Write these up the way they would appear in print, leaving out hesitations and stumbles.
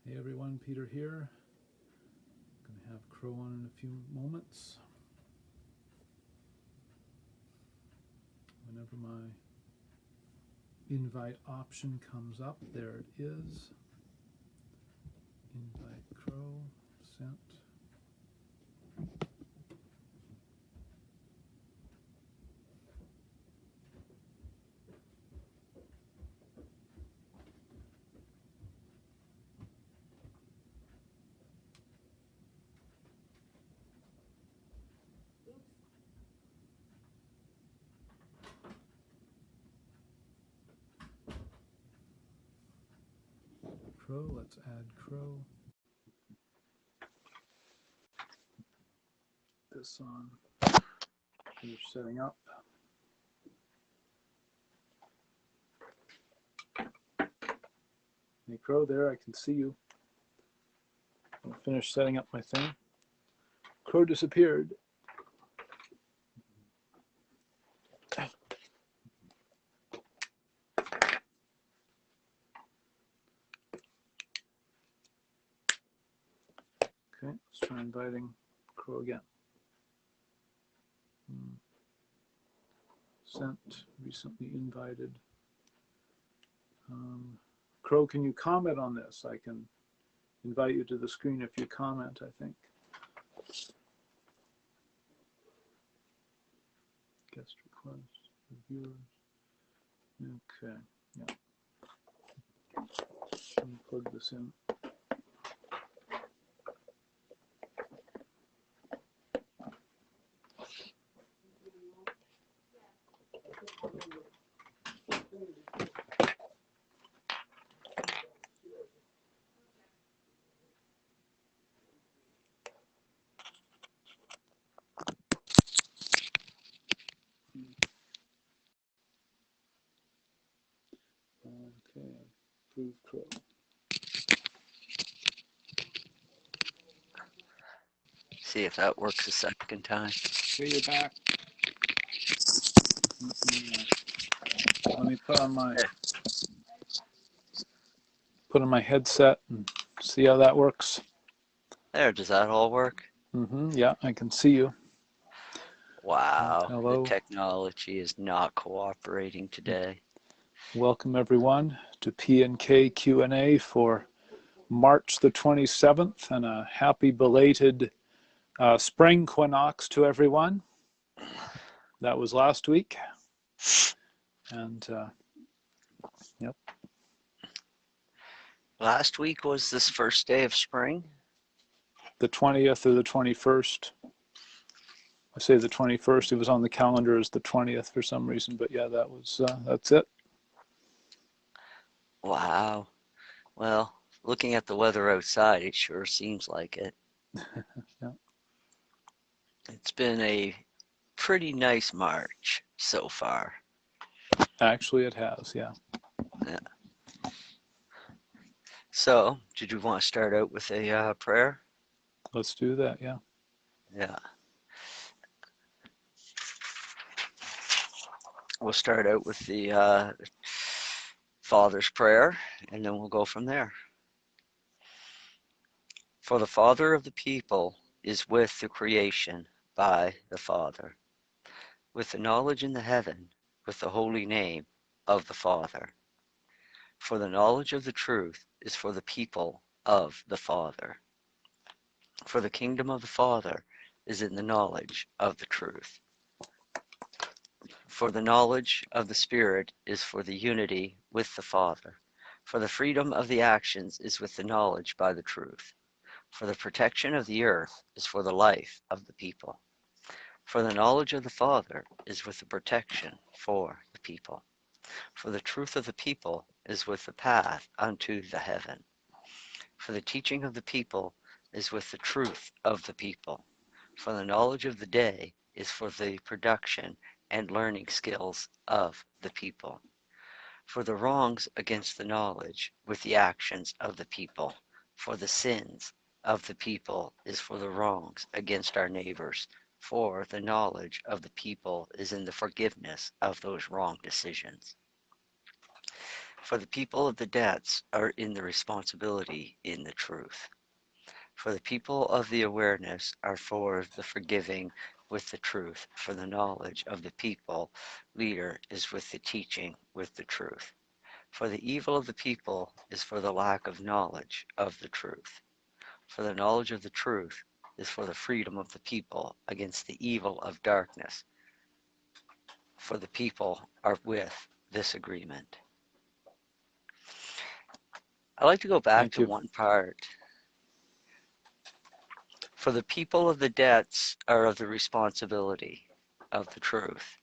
Hey everyone, Peter here. Going to have Crow on in a few moments. Whenever my invite option comes up, there it is. Invite Crow, sent. Crow, let's add Crow. This on. Finish setting up. Hey Crow, there, I can see you. I'll finish setting up my thing. Crow disappeared. Okay, let's try inviting Crow again. Sent, recently invited. Crow, can you comment on this? I can invite you to the screen if you comment, I think. Guest request, viewers. Okay, yeah. Let me plug this in. Okay, approve Crow. See if that works a second time. Okay, you're back. Let me put on my headset and see how that works. There, does that all work? Yeah, I can see you. Wow, Hello. the technology is not cooperating today. Welcome everyone to P&K Q&A for March the 27th, and a happy belated spring equinox to everyone. That was last week. And yep. Last week was this first day of spring? The 20th or the 21st. I say the 21st. It was on the calendar as the 20th for some reason, but yeah, that's it. Wow. Well, looking at the weather outside, it sure seems like it. Yeah. It's been a pretty nice March so far. Actually, it has, yeah. Yeah. So, did you want to start out with a prayer? Let's do that, yeah. Yeah. We'll start out with the Father's prayer, and then we'll go from there. For the Father of the people is with the creation by the Father, with the knowledge in the heaven, with the holy name of the Father. For the knowledge of the truth is for the people of the Father. For the kingdom of the Father is in the knowledge of the truth. For the knowledge of the Spirit is for the unity with the Father. For the freedom of the actions is with the knowledge by the truth. For the protection of the earth is for the life of the people. For the knowledge of the Father is with the protection for the people. For the truth of the people is with the path unto the heaven. For the teaching of the people is with the truth of the people. For the knowledge of the day is for the production and learning skills of the people. For the wrongs against the knowledge with the actions of the people. For the sins of the people is for the wrongs against our neighbors. For the knowledge of the people is in the forgiveness of those wrong decisions. For the people of the debts are in the responsibility in the truth. For the people of the awareness are for the forgiving with the truth. For the knowledge of the people leader is with the teaching with the truth. For the evil of the people is for the lack of knowledge of the truth. For the knowledge of the truth is for the freedom of the people against the evil of darkness. For the people are with this agreement. I like to go back Thank to you. one part. For the people of the debts are of the responsibility of the truth.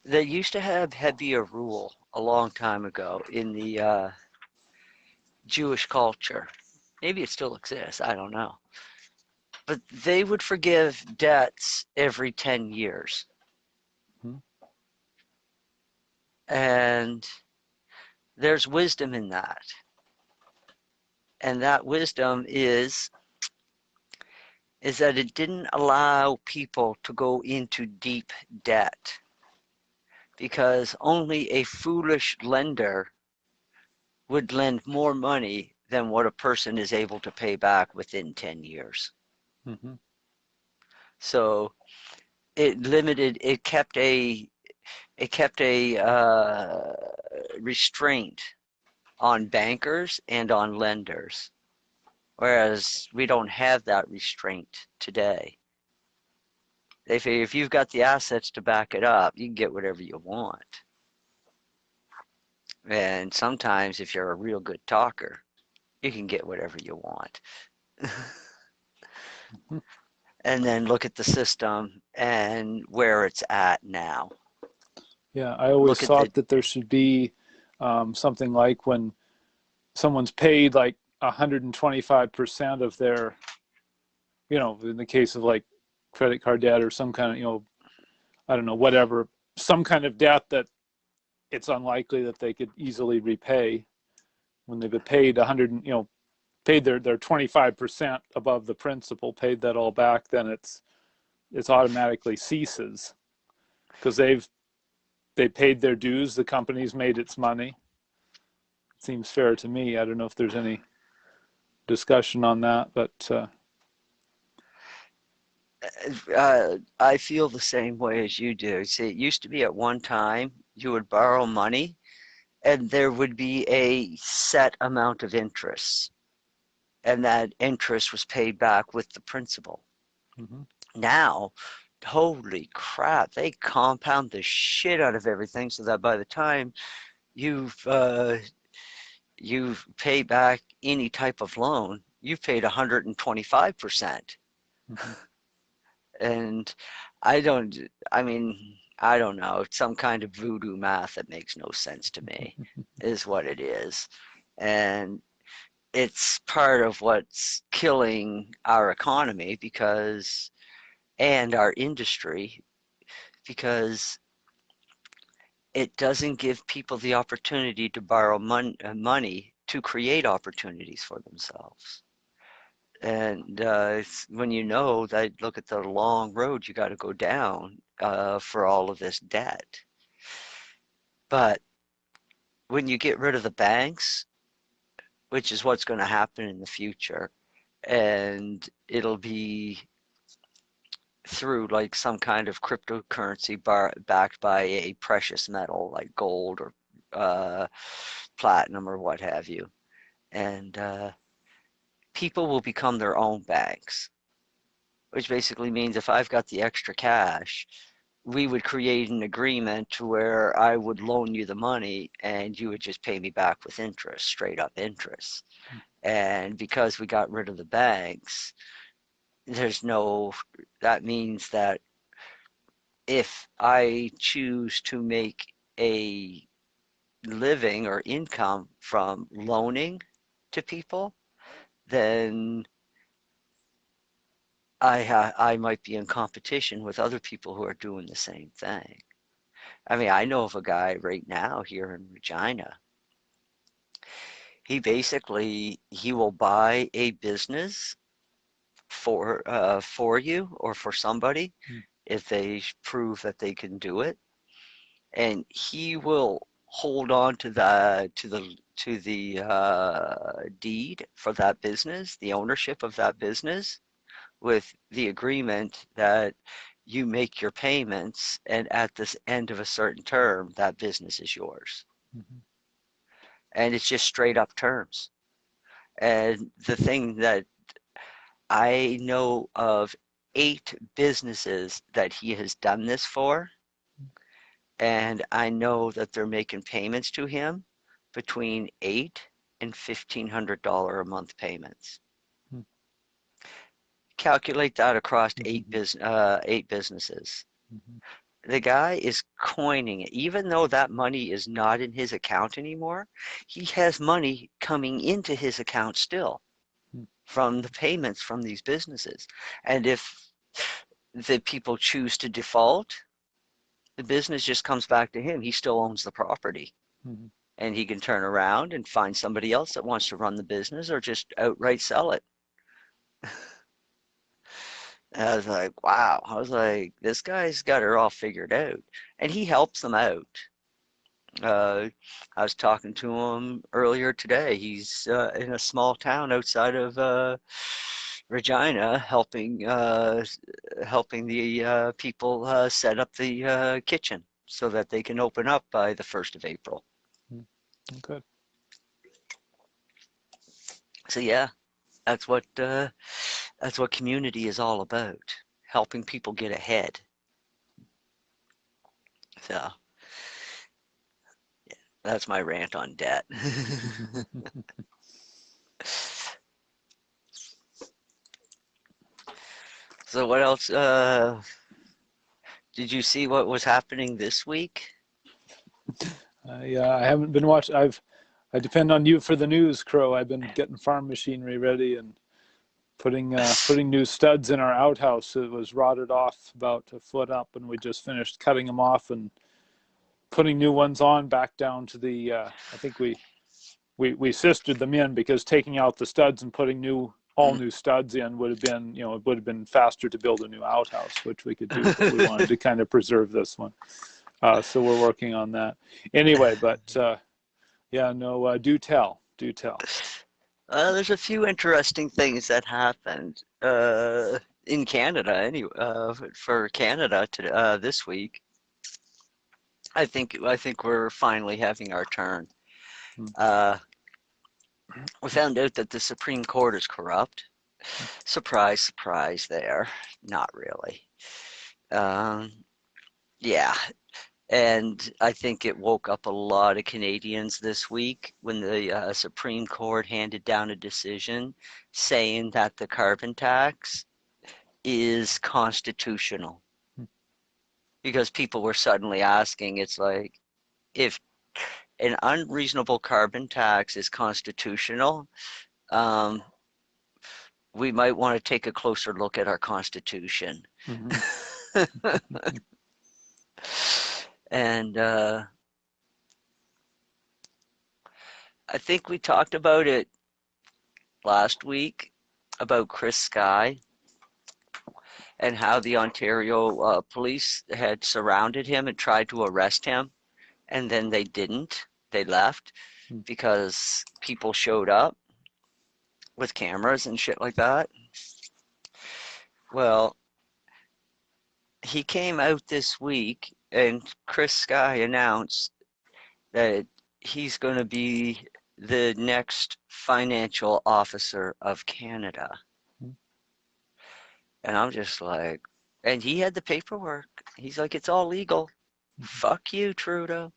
They used to had be a rule a long time ago in the Jewish culture. Maybe it still exists, I don't know. But they would forgive debts every 10 years. Hmm. And there's wisdom in that. And that wisdom is that it didn't allow people to go into deep debt, because only a foolish lender would lend more money than what a person is able to pay back within 10 years. Hmm. So it kept a restraint on bankers and on lenders, whereas we don't have that restraint today. They say if you've got the assets to back it up, you can get whatever you want. And sometimes if you're a real good talker, you can get whatever you want. Hmm. And then look at the system and where it's at now. Yeah, I always Look at the thought that there should be something like when someone's paid like 125% of their, in the case of like credit card debt or some kind of, I don't know, whatever, some kind of debt that it's unlikely that they could easily repay. When they've been paid 100, paid their 25% above the principal, paid that all back, then it's automatically ceases because they paid their dues. The company's made its money. It seems fair to me. I don't know if there's any discussion on that, but I feel the same way as you do. See, it used to be at one time you would borrow money and there would be a set amount of interest, and that interest was paid back with the principal. mm-hmm. Now, holy crap, they compound the shit out of everything so that by the time you've you've paid back any type of loan, you've paid 125%. Mm-hmm. And I don't, I mean, I don't know. It's some kind of voodoo math that makes no sense to me, is what it is. And it's part of what's killing our economy and our industry, because it doesn't give people the opportunity to borrow money to create opportunities for themselves. And when you know that, look at the long road you got to go down for all of this debt. But when you get rid of the banks, which is what's going to happen in the future, and it'll be through like some kind of cryptocurrency backed by a precious metal like gold or uh, platinum or what have you. And people will become their own banks, which basically means if I've got the extra cash, we would create an agreement to where I would loan you the money and you would just pay me back with interest, straight up interest. And because we got rid of the banks, that means that if I choose to make a living or income from loaning to people, then I might be in competition with other people who are doing the same thing. I mean, I know of a guy right now here in Regina. He will buy a business for you or for somebody if they prove that they can do it, and he will hold on to the deed for that business, the ownership of that business, with the agreement that you make your payments, and at this end of a certain term, that business is yours. Mm-hmm. And it's just straight up terms. And the thing that I know of 8 businesses that he has done this for, and I know that they're making payments to him between $800 and $1,500 a month payments. Mm-hmm. Calculate that across Mm-hmm. 8 businesses. Mm-hmm. The guy is coining it. Even though that money is not in his account anymore, he has money coming into his account still from the payments from these businesses. And if the people choose to default, the business just comes back to him. He still owns the property. Mm-hmm. And he can turn around and find somebody else that wants to run the business or just outright sell it. And I was like, wow. I was like, this guy's got it all figured out. And he helps them out. I was talking to him earlier today. He's in a small town outside of Regina, helping the people set up the kitchen so that they can open up by the 1st of April. Mm-hmm. Good. So yeah, that's what community is all about, helping people get ahead. So that's my rant on debt. So what else? Did you see what was happening this week? I haven't been watching. I depend on you for the news, Crow. I've been getting farm machinery ready and putting new studs in our outhouse. It was rotted off about a foot up, and we just finished cutting them off and putting new ones on back down to the. I think we sistered them in because taking out the studs and putting all new studs in would have been, it would have been faster to build a new outhouse, which we could do, but we wanted to kind of preserve this one. So we're working on that anyway. But yeah, no, do tell. There's a few interesting things that happened in Canada. Anyway, for Canada this week, I think we're finally having our turn. Hmm. We found out that the Supreme Court is corrupt. Surprise, surprise. There, not really. Yeah, and I think it woke up a lot of Canadians this week when the Supreme Court handed down a decision saying that the carbon tax is constitutional. Because people were suddenly asking, it's like, if an unreasonable carbon tax is constitutional, um, we might want to take a closer look at our Constitution. Mm-hmm. And I think we talked about it last week about Skye and how the Ontario police had surrounded him and tried to arrest him, and then they didn't. They left because people showed up with cameras and shit like that. Well, he came out this week, and Skye announced that he's going to be the next financial officer of Canada. And I'm just like, and he had the paperwork. He's like, it's all legal. Fuck you, Trudeau.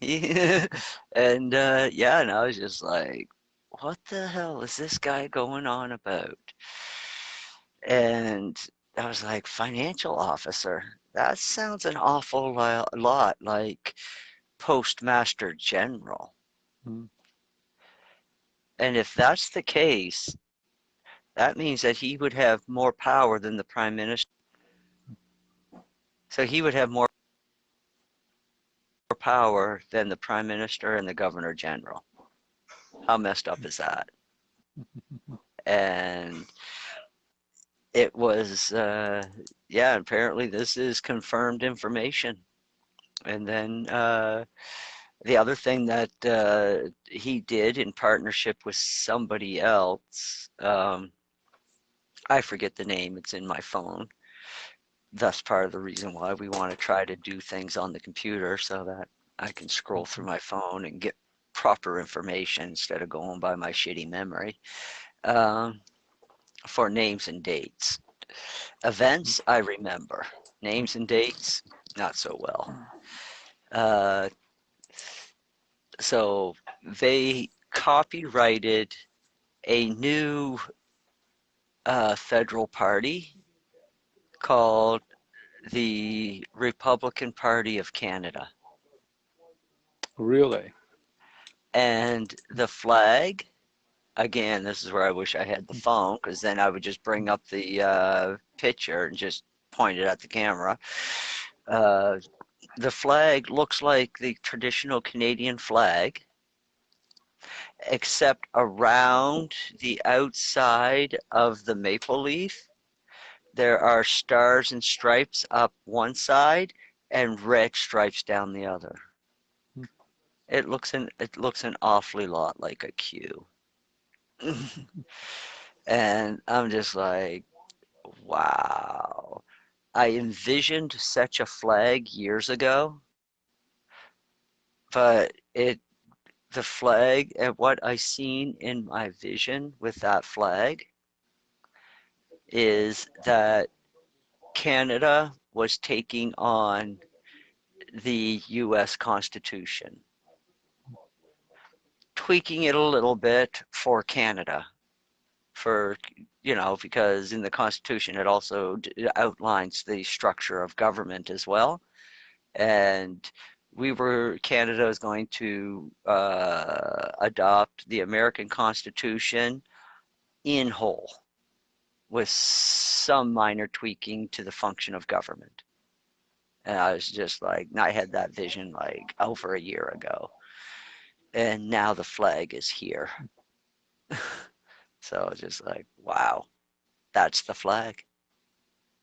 And yeah, and I was just like, what the hell is this guy going on about? And I was like, financial officer. That sounds an awful lot like Postmaster General. Mm-hmm. And if that's the case, that means that he would have more power than the Prime Minister. So he would have more power than the Prime Minister and the Governor General. How messed up is that? And it was, yeah, apparently this is confirmed information. And then The other thing that he did in partnership with somebody else, I forget the name, it's in my phone. That's part of the reason why we want to try to do things on the computer so that I can scroll through my phone and get proper information instead of going by my shitty memory. Um, for names and dates. Events, I remember. Names and dates, not so well. Uh, so they copyrighted a new federal party called the Republican Party of Canada. Really? And the flag, again, this is where I wish I had the phone, because then I would just bring up the picture and just point it at the camera. Uh, the flag looks like the traditional Canadian flag, except around the outside of the maple leaf, there are stars and stripes up one side and red stripes down the other. It looks an awfully lot like a Q. And I'm just like, wow. I envisioned such a flag years ago, but the flag and what I seen in my vision with that flag is that Canada was taking on the US Constitution, tweaking it a little bit for Canada, for because in the Constitution it also outlines the structure of government as well. And Canada is going to adopt the American Constitution in whole, with some minor tweaking to the function of government. And I was just like, I had that vision like over a year ago. And now the flag is here. So just like, wow, that's the flag.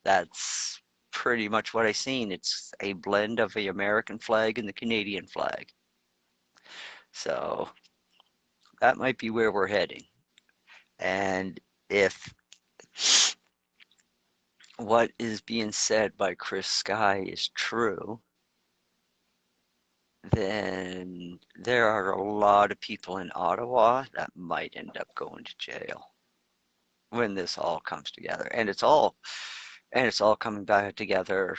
That's pretty much what I seen. It's a blend of the American flag and the Canadian flag. So that might be where we're heading. And if what is being said by Chris Skye is true, then there are a lot of people in Ottawa that might end up going to jail when this all comes together. And it's all coming back together.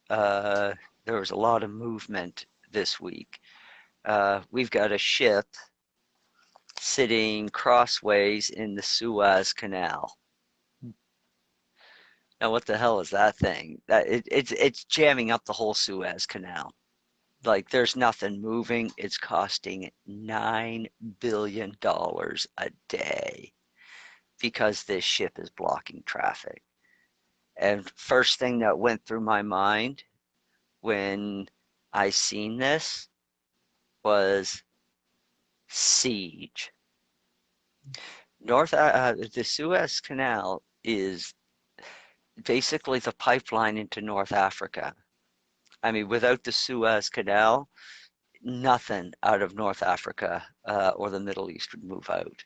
Uh, there was a lot of movement this week. We've got a ship sitting crossways in the Suez Canal. Now, what the hell is that thing? It's jamming up the whole Suez Canal. Like, there's nothing moving. It's costing $9 billion a day because this ship is blocking traffic. And first thing that went through my mind when I seen this was siege. The Suez Canal is basically the pipeline into North Africa. I mean, without the Suez Canal, nothing out of North Africa or the Middle East would move out,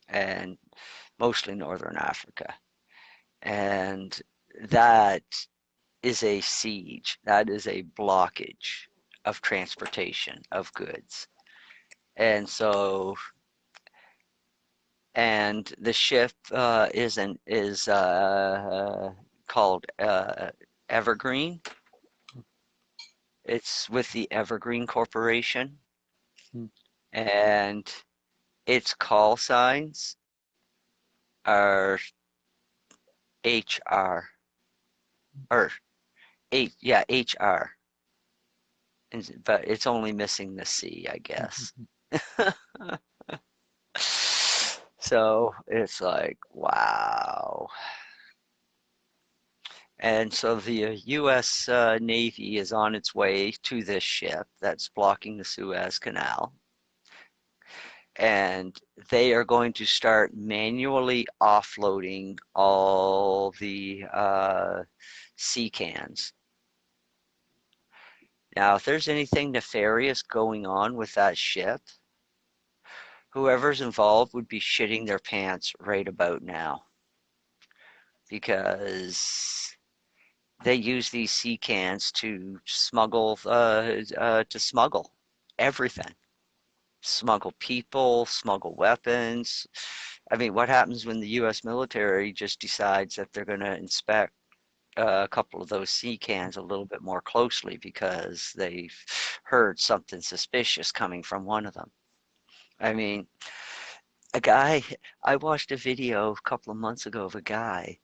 and mostly Northern Africa. And that is a siege. That is a blockage of transportation of goods. And so, and the ship is called Evergreen. It's with the Evergreen Corporation, and its call signs are HR or HR, but it's only missing the C, I guess. So it's like, wow. And so the U.S. Navy is on its way to this ship that's blocking the Suez Canal. And they are going to start manually offloading all the sea cans. Now, if there's anything nefarious going on with that ship, whoever's involved would be shitting their pants right about now, because they use these sea cans to smuggle everything. Smuggle people, smuggle weapons. I mean, what happens when the U.S. military just decides that they're going to inspect a couple of those sea cans a little bit more closely because they've heard something suspicious coming from one of them? I mean, a guy, I watched a video a couple of months ago of a guy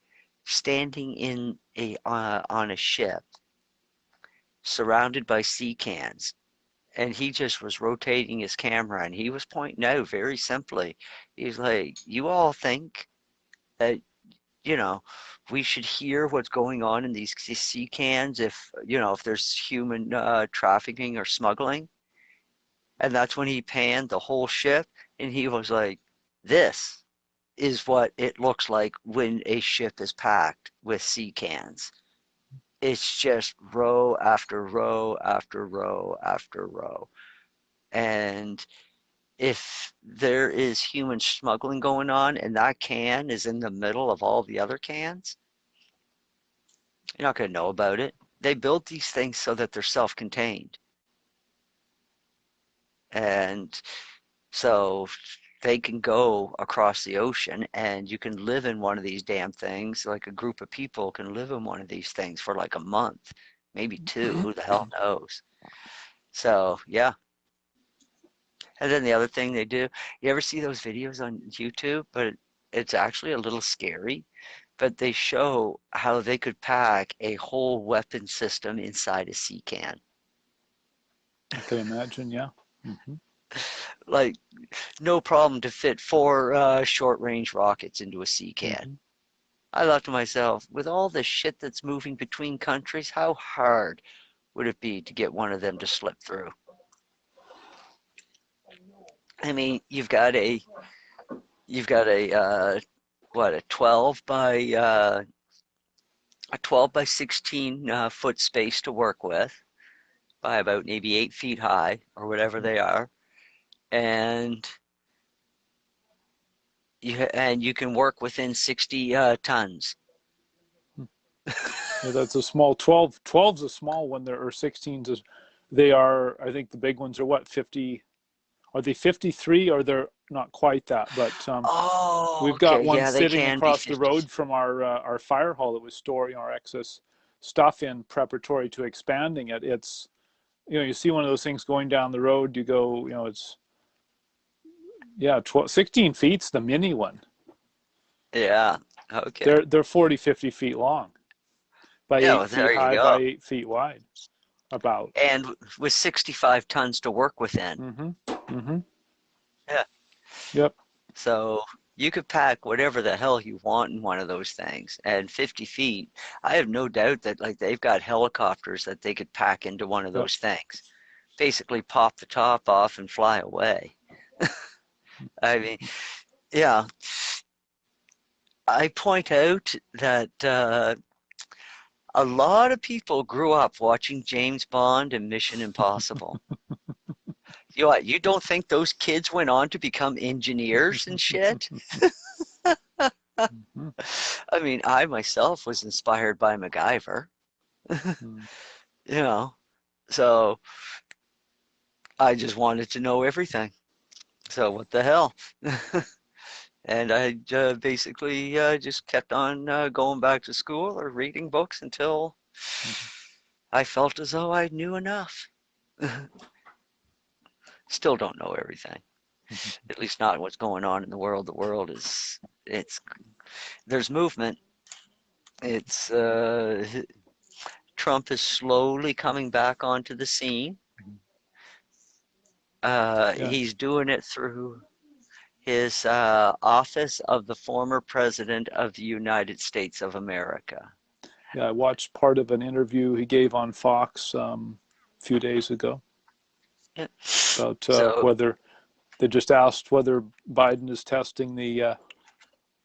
standing in a on a ship surrounded by sea cans, and he just was rotating his camera and he was pointing out very simply, he's like, you all think that, you know, we should hear what's going on in these sea cans if, you know, if there's human trafficking or smuggling? And that's when he panned the whole ship and he was like, this is what it looks like when a ship is packed with sea cans. It's just row after row after row after row. And if there is human smuggling going on and that can is in the middle of all the other cans, you're not going to know about it. They build these things so that they're self-contained. And so they can go across the ocean and you can live in one of these damn things. Like a group of people can live in one of these things for like a month, maybe two, who the hell knows? So, yeah. And then the other thing they do, you ever see those videos on YouTube? But it's actually a little scary. But they show how they could pack a whole weapon system inside a sea can. I can imagine, yeah. Mm-hmm. Like, no problem to fit four short-range rockets into a sea can. Mm-hmm. I thought to myself, with all the shit that's moving between countries, how hard would it be to get one of them to slip through? I mean, you've got a what, a 12 by 16 foot space to work with, by about maybe 8 feet high or whatever they are, and you can work within 60 tons. Yeah, that's a small 12. 12's a small one there, or 16's is, they are, I think the big ones are what, 50, are they 53 or they're not quite that, but Oh, we've got okay, one yeah, they sitting can be across the 50. road from our fire hall that was storing our excess stuff in preparatory to expanding it. It's, you know, you see one of those things going down the road, you go, you know, it's, yeah, 12, 16 feet's the mini one. Yeah, okay. They're 40, 50 feet long by Yeah, eight well, feet there you high by go. 8 feet wide, about. And with 65 tons to work within. Mm-hmm. Mm-hmm. Yeah. Yep. So you could pack whatever the hell you want in one of those things. And 50 feet, I have no doubt that like they've got helicopters that they could pack into one of Yep. those things. Basically pop the top off and fly away. I mean, yeah. I point out that a lot of people grew up watching James Bond and Mission Impossible. You don't think those kids went on to become engineers and shit? Mm-hmm. I mean, I myself was inspired by MacGyver, you know, so I just wanted to know everything. So what the hell? And I basically just kept on going back to school or reading books until Mm-hmm. I felt as though I knew enough. Still don't know everything. At least not what's going on in the world. The world is, it's, there's movement. It's Trump is slowly coming back onto the scene. Yeah. He's doing it through his office of the former president of the United States of America. Yeah. I watched part of an interview he gave on Fox a few days ago Yeah. about So, whether they just asked whether Biden is testing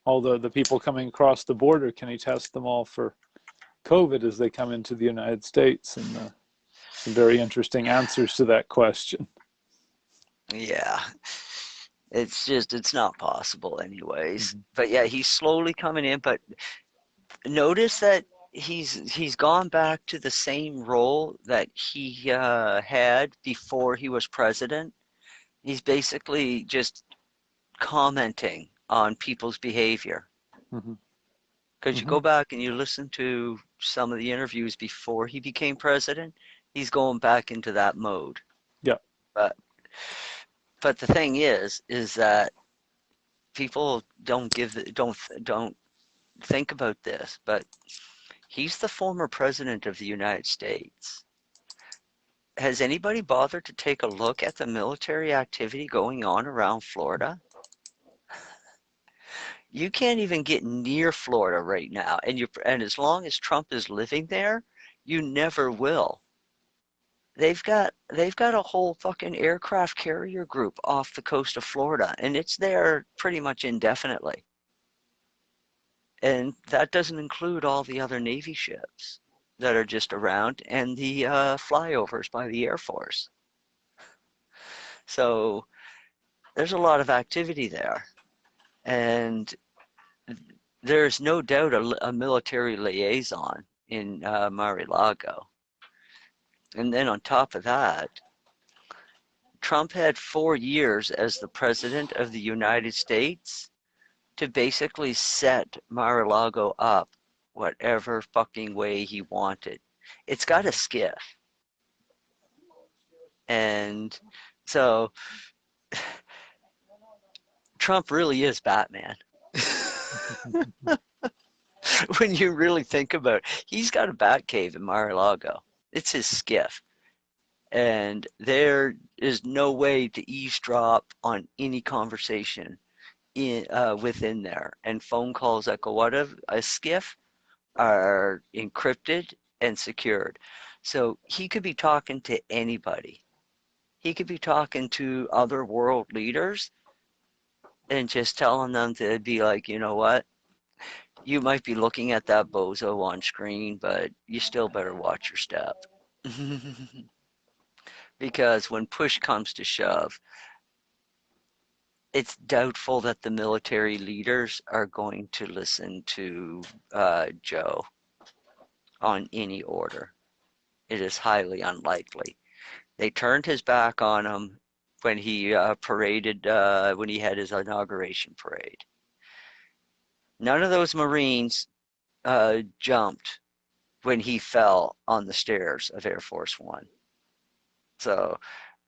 all the people coming across the border. Can he test them all for COVID as they come into the United States? And Some very interesting answers to that question. Yeah. It's not possible anyways. Mm-hmm. But yeah, he's slowly coming in, but notice that he's gone back to the same role that he had before he was president. He's basically just commenting on people's behavior. Mm-hmm. Because you Mm-hmm. go back and you listen to some of the interviews before he became president, he's going back into that mode. Yeah. But but the thing is that people don't think about this, but he's the former president of the United States. Has anybody bothered to take a look at the military activity going on around Florida? You can't even get near Florida right now, and as long as Trump is living there, you never will. They've got a whole fucking aircraft carrier group off the coast of Florida, and it's there pretty much indefinitely. And that doesn't include all the other Navy ships that are just around and the flyovers by the Air Force. So there's a lot of activity there. And there's no doubt a military liaison in Mar-a-Lago. And then on top of that, Trump had 4 years as the president of the United States to basically set Mar-a-Lago up whatever fucking way he wanted. It's got a skiff. And so Trump really is Batman. When you really think about it, he's got a bat cave in Mar-a-Lago. It's his skiff. And there is no way to eavesdrop on any conversation within there. And phone calls that go out of a skiff are encrypted and secured. So he could be talking to anybody. He could be talking to other world leaders and just telling them to be like, you know what? You might be looking at that bozo on screen, but you still better watch your step. Because when push comes to shove, it's doubtful that the military leaders are going to listen to Joe on any order. It is highly unlikely. They turned his back on him when he paraded, when he had his inauguration parade. None of those Marines jumped when he fell on the stairs of Air Force One. So,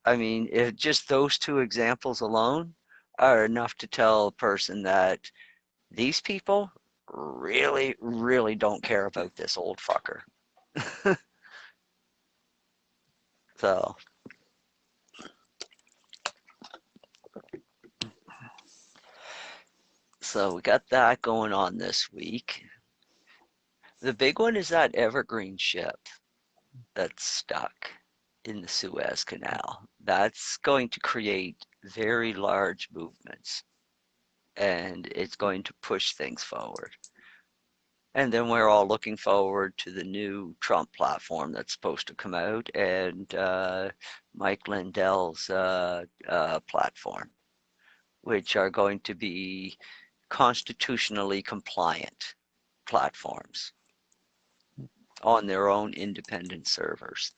I mean, if just those two examples alone are enough to tell a person that these people really, really don't care about this old fucker. So, so we got that going on this week. The big one is that Evergreen ship that's stuck in the Suez Canal. That's going to create very large movements and it's going to push things forward. And then we're all looking forward to the new Trump platform that's supposed to come out and Mike Lindell's platform, which are going to be constitutionally compliant platforms on their own independent servers,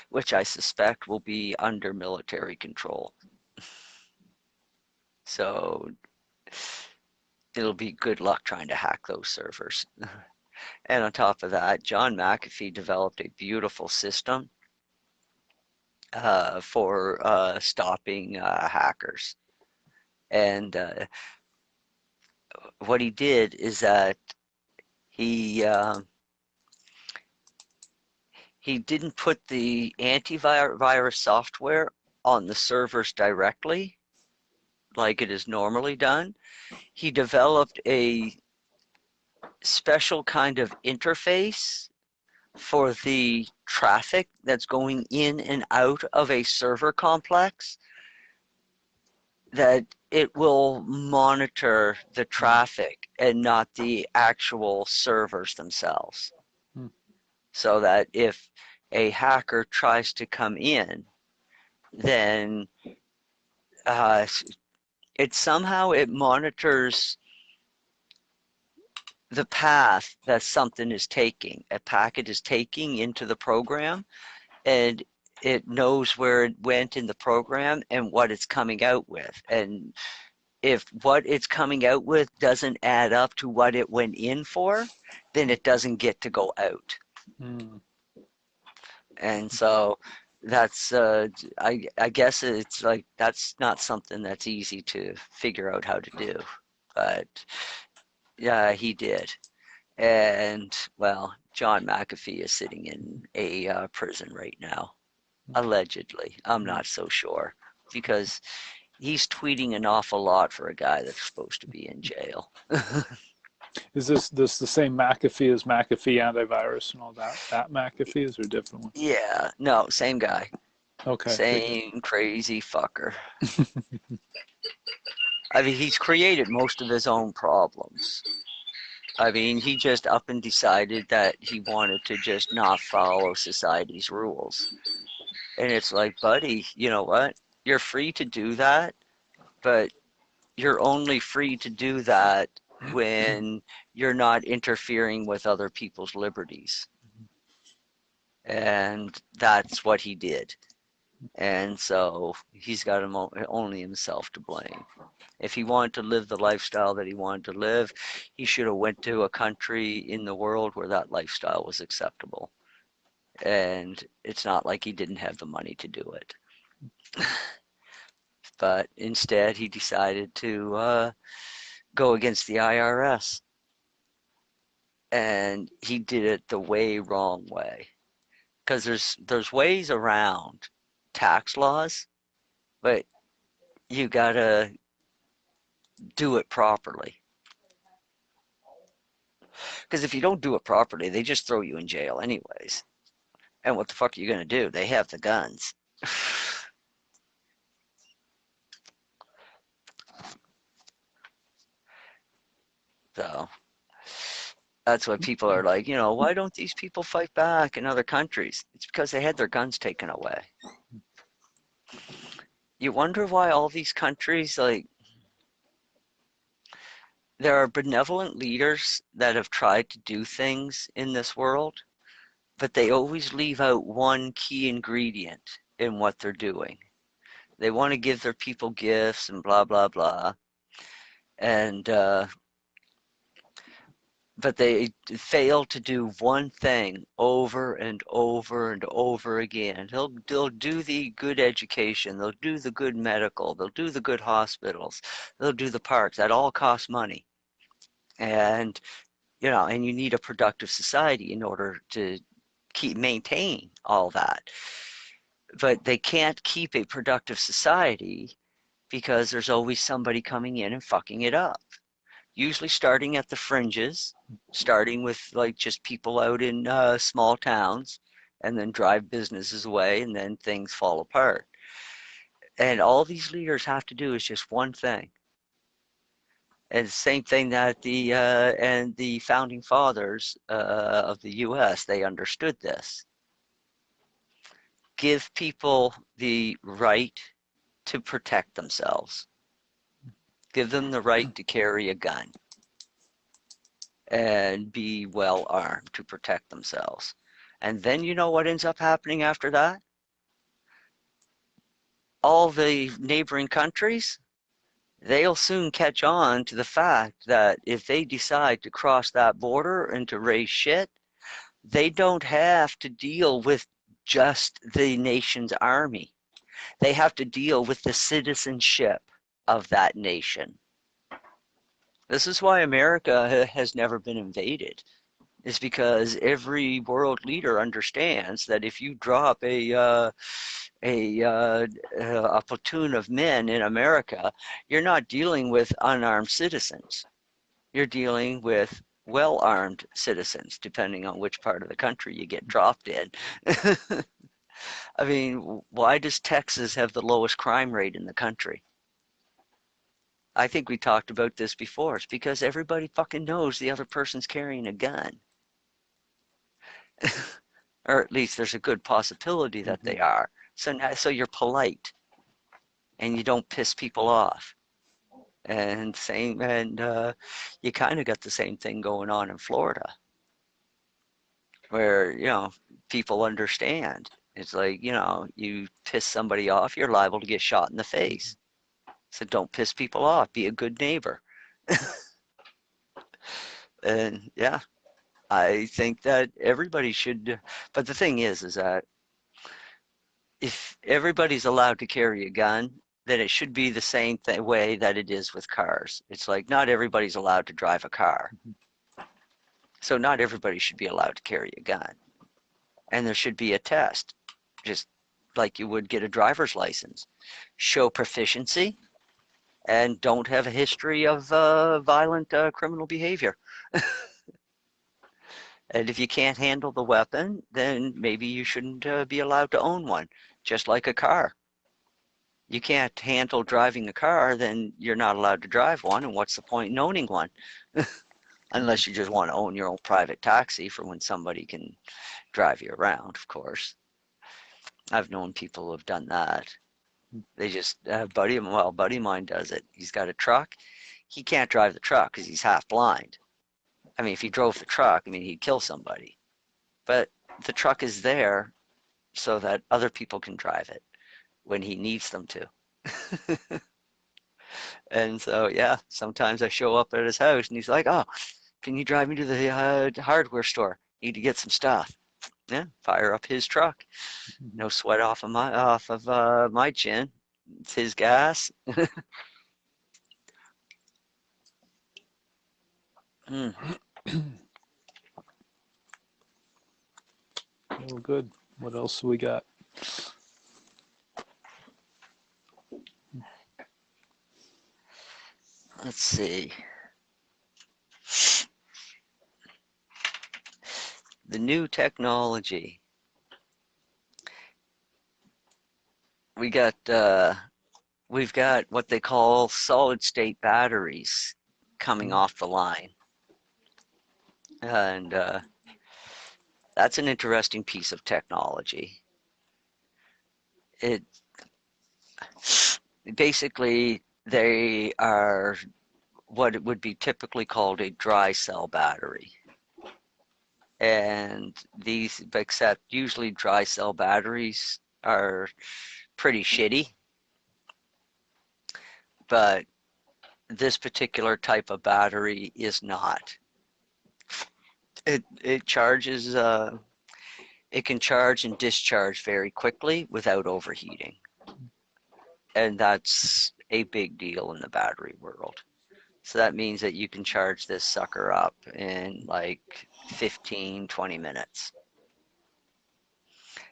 which I suspect will be under military control. So it'll be good luck trying to hack those servers. And on top of that, John McAfee developed a beautiful system for stopping hackers. And what he did is that he he didn't put the antivirus software on the servers directly like it is normally done. He developed a special kind of interface for the traffic that's going in and out of a server complex that it will monitor the traffic and not the actual servers themselves. Hmm. so that if a hacker tries to come in, then uh, it monitors the path that something is taking, a packet is taking into the program, and it knows where it went in the program and what it's coming out with. And if what it's coming out with doesn't add up to what it went in for, then it doesn't get to go out. Mm. And so that's I guess it's like that's not something that's easy to figure out how to do, but yeah, he did. And well, John McAfee is sitting in a prison right now, allegedly. I'm Mm. not so sure because he's tweeting an awful lot for a guy that's supposed to be in jail. Is this the same McAfee as McAfee antivirus and all that? That McAfee is or a different one? Yeah, no, same guy, Okay, figured. same crazy fucker. I mean, he's created most of his own problems. I mean, he just up and decided that he wanted to just not follow society's rules. And it's like, buddy, you know what? You're free to do that, but you're only free to do that when you're not interfering with other people's liberties. And that's what he did. And so he's got only himself to blame. If he wanted to live the lifestyle that he wanted to live, he should have went to a country in the world where that lifestyle was acceptable. And it's not like he didn't have the money to do it. But instead, he decided to go against the IRS. And he did it the way wrong way. Because there's ways around tax laws, but you gotta do it properly. Because if you don't do it properly, they just throw you in jail anyways. And what the fuck are you gonna do? They have the guns. So that's why people are like, why don't these people fight back in other countries? It's because they had their guns taken away. You wonder why all these countries, like, there are benevolent leaders that have tried to do things in this world, but they always leave out one key ingredient in what they're doing. They want to give their people gifts and blah, blah, blah. And, but they fail to do one thing over and over and over again. They'll do the good education, they'll do the good medical, they'll do the good hospitals, they'll do the parks. That all costs money. And and you need a productive society in order to maintain all that. But they can't keep a productive society because there's always somebody coming in and fucking it up. Usually starting at the fringes, starting with like just people out in small towns, and then drive businesses away, and then things fall apart. And all these leaders have to do is just one thing. And the same thing that the founding fathers of the U.S., they understood this. Give people the right to protect themselves. Give them the right to carry a gun and be well armed to protect themselves. And then you know what ends up happening after that? All the neighboring countries, they'll soon catch on to the fact that if they decide to cross that border and to raise shit, they don't have to deal with just the nation's army. They have to deal with the citizenship of that nation. This is why America has never been invaded, is because every world leader understands that if you drop a platoon of men in America, you're not dealing with unarmed citizens. You're dealing with well-armed citizens, depending on which part of the country you get dropped in. I mean, why does Texas have the lowest crime rate in the country? I think we talked about this before. It's because everybody fucking knows the other person's carrying a gun. or at least there's a good possibility that Mm-hmm. they are. So you're polite and you don't piss people off. And you kind of got the same thing going on in Florida, where people understand. It's like, you piss somebody off, you're liable to get shot in the face. So don't piss people off. Be a good neighbor. And yeah, I think that everybody should. But the thing is that if everybody's allowed to carry a gun, then it should be the same way that it is with cars. It's like not everybody's allowed to drive a car. So not everybody should be allowed to carry a gun. And there should be a test, just like you would get a driver's license. Show proficiency and don't have a history of violent criminal behavior. And if you can't handle the weapon, then maybe you shouldn't be allowed to own one, just like a car. You can't handle driving a car, then you're not allowed to drive one, and what's the point in owning one? Unless you just want to own your own private taxi for when somebody can drive you around, of course. I've known people who have done that. They just, buddy of mine does it. He's got a truck. He can't drive the truck because he's half blind. I mean, if he drove the truck, he'd kill somebody. But the truck is there so that other people can drive it when he needs them to. And so, yeah, sometimes I show up at his house and he's like, "Oh, can you drive me to the hardware store? Need to get some stuff." Yeah, fire up his truck. No sweat off of my chin. It's his gas. Mm. Oh, good. What else we got? Let's see. The new technology. We got we've got what they call solid state batteries coming off the line. And that's an interesting piece of technology. It basically they are what it would be typically called a dry cell battery. And except usually dry cell batteries are pretty shitty, but this particular type of battery is not. It charges it can charge and discharge very quickly without overheating. And that's a big deal in the battery world. So that means that you can charge this sucker up in like 15, 20 minutes.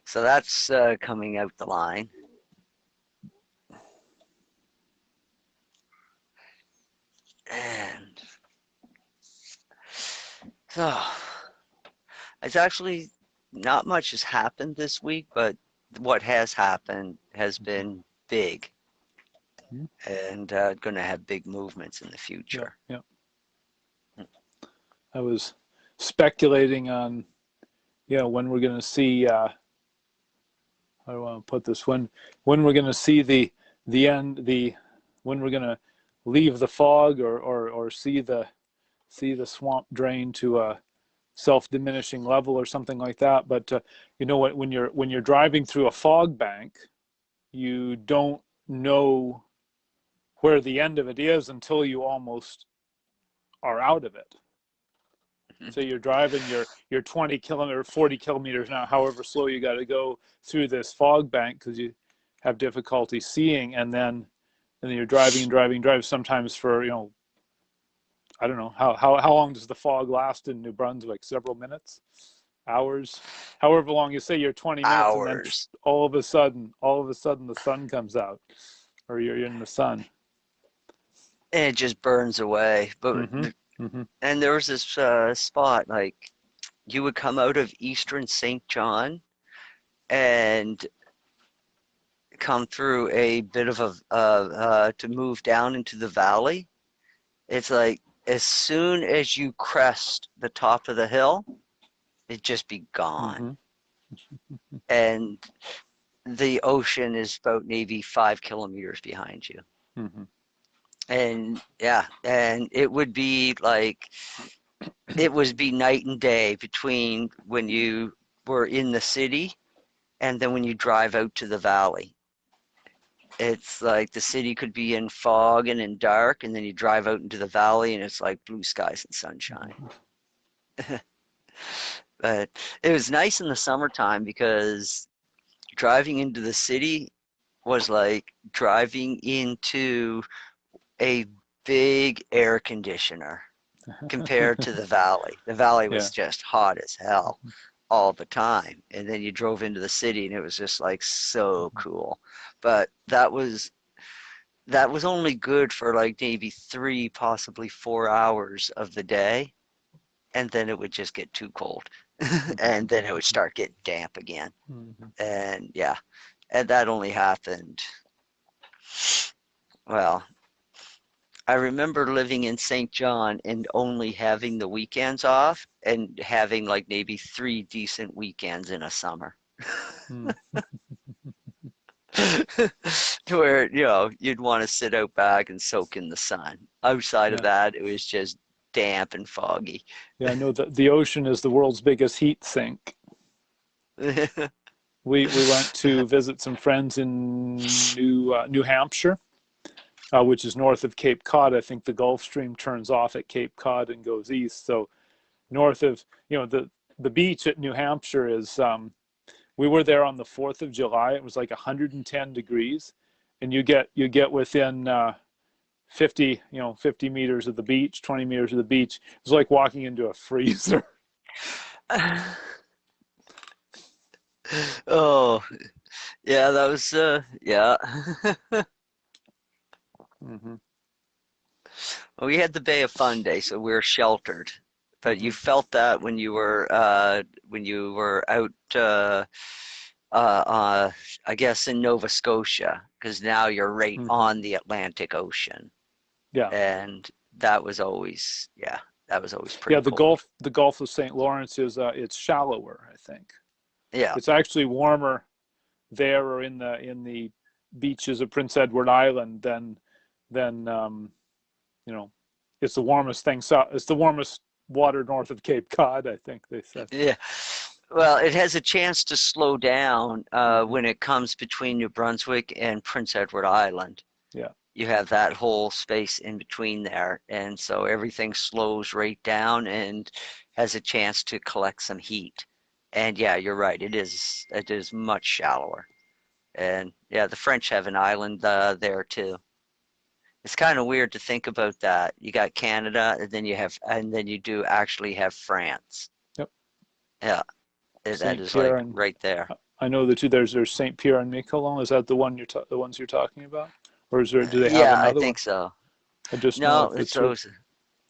So that's coming out the line. And so it's actually not much has happened this week, but what has happened has been big and going to have big movements in the future. Yeah. I was speculating on, when we're going to see. How do I want to put this? When we're going to see the end, when we're going to leave the fog or see the swamp drain to a self-diminishing level or something like that. But when you're driving through a fog bank, you don't know where the end of it is until you almost are out of it. So you're driving your 20 kilometer, 40 kilometers now, however slow you got to go through this fog bank because you have difficulty seeing, and then you're driving and driving, sometimes for I don't know how long does the fog last in New Brunswick? Several minutes, hours, however long you say you're 20 minutes, and then Hours. all of a sudden the sun comes out, or you're in the sun. And it just burns away. But Mm-hmm. Mm-hmm. and there was this spot like you would come out of Eastern St. John and come through a bit of a to move down into the valley. It's like as soon as you crest the top of the hill, it'd just be gone. Mm-hmm. and the ocean is about maybe 5 kilometers behind you. Mm-hmm. And yeah, and it would be like, it would be night and day between when you were in the city and then when you drive out to the valley. It's like the city could be in fog and in dark, and then you drive out into the valley and it's like blue skies and sunshine. But it was nice in the summertime because driving into the city was like driving into a big air conditioner compared to the valley. The valley Yeah. was just hot as hell all the time. And then you drove into the city and it was just like so cool. But that was only good for like maybe 3, possibly 4 hours of the day. And then it would just get too cold. And then it would start getting damp again. Mm-hmm. And yeah, and that only happened, well, I remember living in St. John and only having the weekends off and having like maybe 3 decent weekends in a summer. To where, you'd want to sit out back and soak in the sun. Outside of Yeah. that, it was just damp and foggy. Yeah, I know that the ocean is the world's biggest heat sink. We went to visit some friends in New Hampshire, which is north of Cape Cod. I think the Gulf Stream turns off at Cape Cod and goes east. So north of, the beach at New Hampshire is, we were there on the 4th of July. It was like 110 degrees, and you get within 50 meters of the beach, 20 meters of the beach. It was like walking into a freezer. Oh, yeah, that was yeah. Mm-hmm. Well, we had the Bay of Fundy, so we were sheltered. But you Mm-hmm. felt that when you were out I guess in Nova Scotia, because now you're right Mm-hmm. on the Atlantic Ocean, Yeah. and that was always, yeah, that was always Yeah, pretty cold. The Gulf of St. Lawrence is it's shallower, I think. Yeah, It's actually warmer there or in the beaches of Prince Edward Island than you know it's the warmest thing south. It's the warmest water north of Cape Cod, I think they said. yeah. Well, it has a chance to slow down Mm-hmm. when it comes between New Brunswick and Prince Edward Island. Yeah. You have that whole space in between there, and so everything slows right down and has a chance to collect some heat. And yeah, you're right, it is much shallower. And yeah, the French have an island there too. It's kind of weird to think about that. You got Canada, and then you do actually have France. Yep. Yeah, that Saint is Pierre like and right there. I know the two. There's Saint Pierre and Miquelon. Is that the ones you're talking about, or is there? Do they have Yeah, I another one? think so. I just know No, of the it's two. those.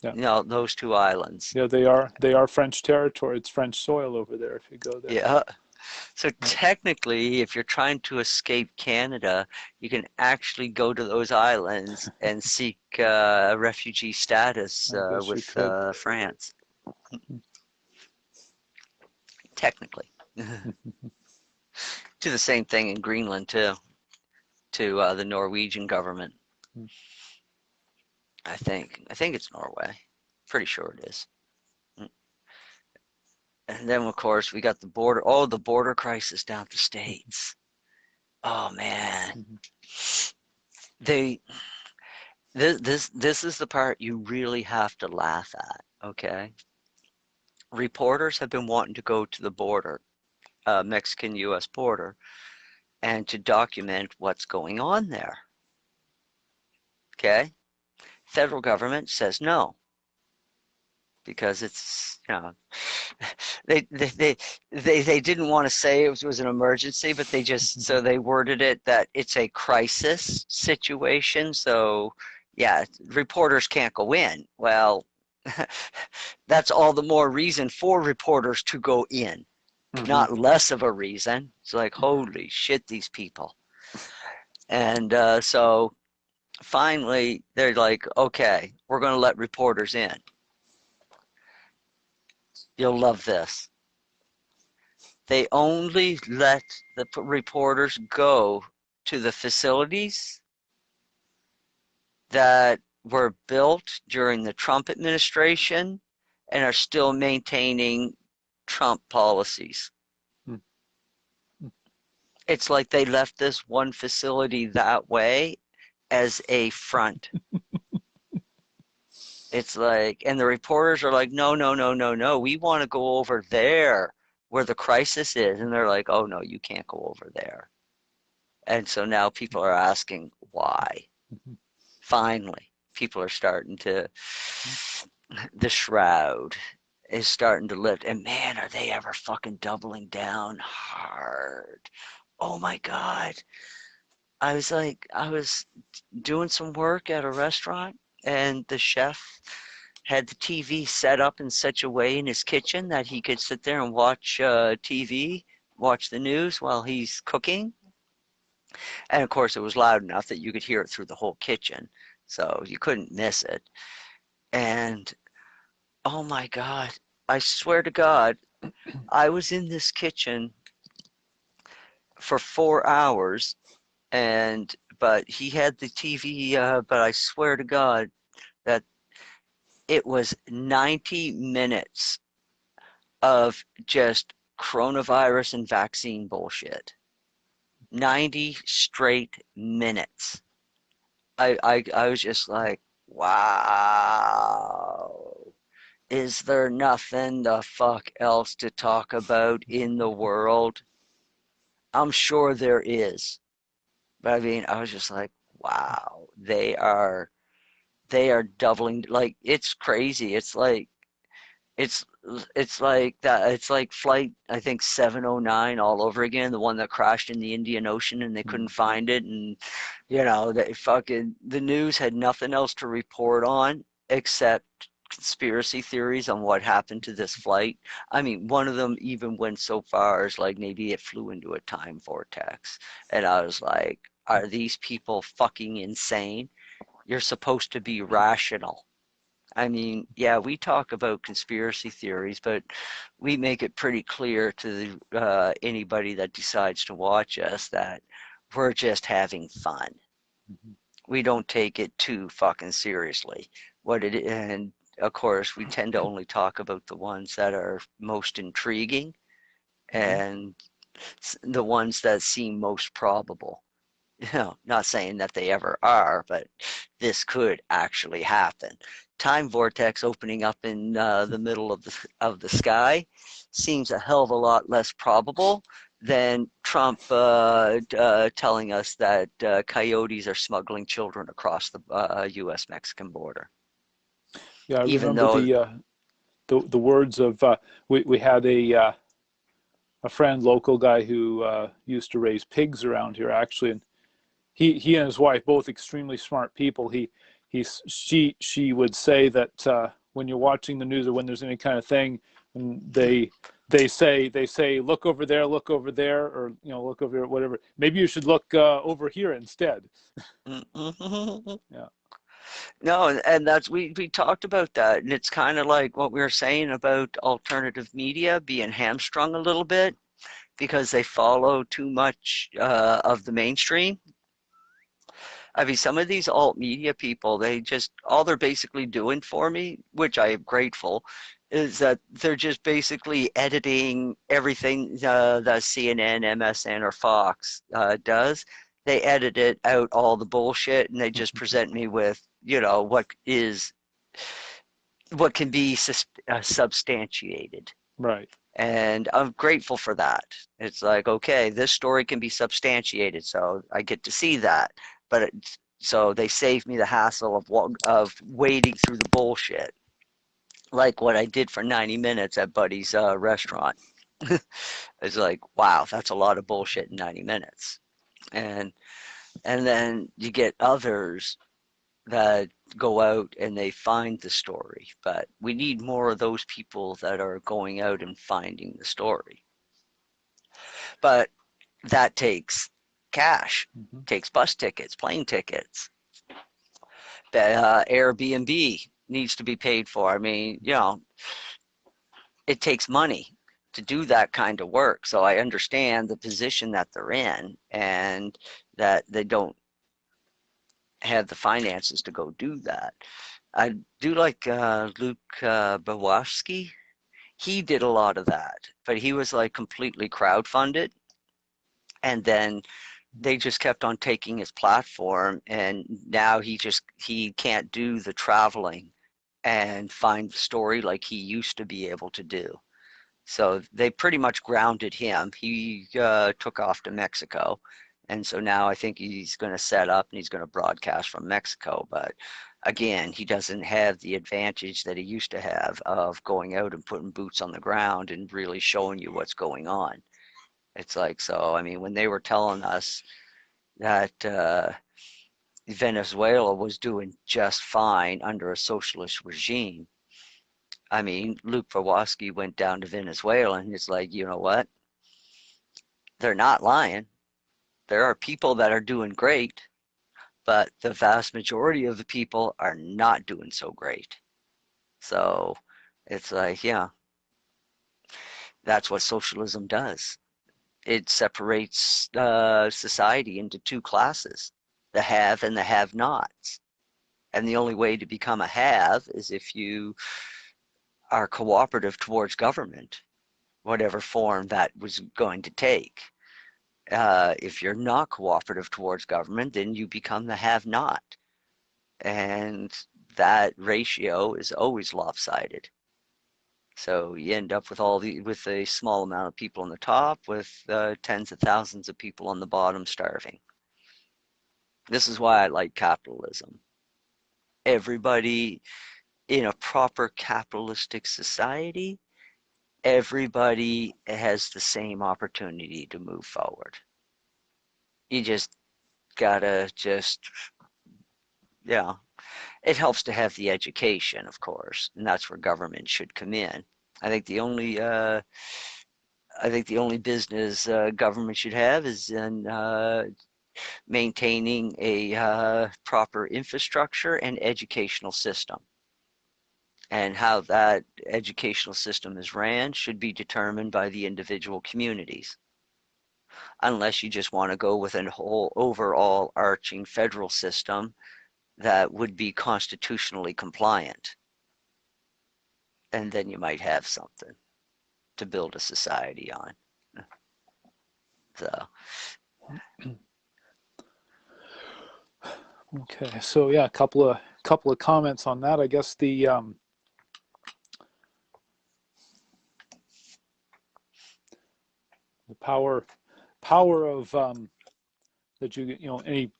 Yeah. Those two islands. Yeah, they are French territory. It's French soil over there if you go there. Yeah. So Yeah. technically, if you're trying to escape Canada, you can actually go to those islands and seek refugee status I guess you with could. France. Technically, do the same thing in Greenland too, to the Norwegian government. I think. I think it's Norway. Pretty sure it is. And then of course we got the border. Oh, the border crisis down at the States. Oh man, Mhm. they this is the part you really have to laugh at, okay? Reporters have been wanting to go to the border, Mexican-US border, and to document what's going on there, okay? Federal government says no because it's, they didn't want to say it was an emergency, but so they worded it that it's a crisis situation. So yeah, reporters can't go in. Well, that's all the more reason for reporters to go in, Mhm. not less of a reason. It's like, holy shit, these people. And so finally, they're like, okay, we're going to let reporters in. You'll love this. They only let the reporters go to the facilities that were built during the Trump administration and are still maintaining Trump policies. Hmm. It's like they left this one facility that way as a front. It's like, and the reporters are like, no, no, no, no, no. We want to go over there where the crisis is. And they're like, oh, no, you can't go over there. And so now people are asking why. Mhm. Finally, people are starting to, the shroud is starting to lift. And man, are they ever fucking doubling down hard. Oh my God. I was doing some work at a restaurant, and the chef had the TV set up in such a way in his kitchen that he could sit there and watch TV, watch the news while he's cooking. And of course, it was loud enough that you could hear it through the whole kitchen, so you couldn't miss it. And oh my God, I swear to God, I was in this kitchen for 4 hours, and but he had the TV, but I swear to God that it was 90 minutes of just coronavirus and vaccine bullshit. 90 straight minutes. I was just like, wow. Is there nothing the fuck else to talk about in the world? I'm sure there is. But I mean, I was just like, wow, they are doubling, like it's crazy. It's it's like that. It's like flight, I think 709 all over again, the one that crashed in the Indian Ocean and they couldn't find it. And they fucking the news had nothing else to report on except conspiracy theories on what happened to this flight. I mean, one of them even went so far as like maybe it flew into a time vortex. And I was like, are these people fucking insane? You're supposed to be rational. I mean, yeah, we talk about conspiracy theories, but we make it pretty clear to anybody that decides to watch us that we're just having fun. Mhm. We don't take it too fucking seriously. And of course, we tend to only talk about the ones that are most intriguing Mhm. and the ones that seem most probable. Not saying that they ever are, but this could actually happen. Time vortex opening up in the middle of the sky seems a hell of a lot less probable than Trump telling us that coyotes are smuggling children across the U.S. Mexican border. Yeah, I Even remember though, the words of we had a friend, local guy who used to raise pigs around here actually, and he and his wife, both extremely smart people. She would say that when you're watching the news or when there's any kind of thing, and they say look over there, or look over here, whatever. Maybe you should look over here instead. Yeah. no, and that's we talked about that, and it's kind of like what we were saying about alternative media being hamstrung a little bit because they follow too much of the mainstream. I mean, some of these alt media people, they just, all they're basically doing for me, which I am grateful, is that they're just basically editing everything that CNN, MSN, or Fox does. They edit it out all the bullshit and they just present me with, what can be substantiated. Right. And I'm grateful for that. It's like, okay, this story can be substantiated, so I get to see that. But so they save me the hassle of wading through the bullshit, like what I did for 90 minutes at Buddy's restaurant. It's like, wow, that's a lot of bullshit in 90 minutes. And and then you get others that go out and they find the story, but we need more of those people that are going out and finding the story. But that takes cash, Mhm. takes bus tickets, plane tickets. Airbnb needs to be paid for. I mean, it takes money. to do that kind of work. So I understand the position that they're in and that they don't have the finances to go do that. I do like Luke Bawaski. He did a lot of that, but he was like completely crowdfunded. And then they just kept on taking his platform, and now he can't do the traveling and find the story like he used to be able to do. So they pretty much grounded him. He took off to Mexico. And so now I think he's going to set up and he's going to broadcast from Mexico. But again, he doesn't have the advantage that he used to have of going out and putting boots on the ground and really showing you what's going on. It's like, so, I mean, when they were telling us that Venezuela was doing just fine under a socialist regime, I mean, Luke Verwosky went down to Venezuela and it's like, you know what? They're not lying. There are people that are doing great, but the vast majority of the people are not doing so great. So it's like, yeah, that's what socialism does. It separates society into two classes, the have and the have nots. And the only way to become a have is if you are cooperative towards government, whatever form that was going to take. If you're not cooperative towards government, then you become the have not. And that ratio is always lopsided. So you end up with with a small amount of people on the top, with tens of thousands of people on the bottom starving. This is why I like capitalism. Everybody in a proper capitalistic society, everybody has the same opportunity to move forward. You just gotta yeah. It helps to have the education, of course, and that's where government should come in. I think the only business government should have is in maintaining a proper infrastructure and educational system. And how that educational system is ran should be determined by the individual communities. Unless you just want to go with a whole overall arching federal system that would be constitutionally compliant. And then you might have something to build a society on. So. Okay, so yeah, a couple of comments on that. I guess the power of that you know any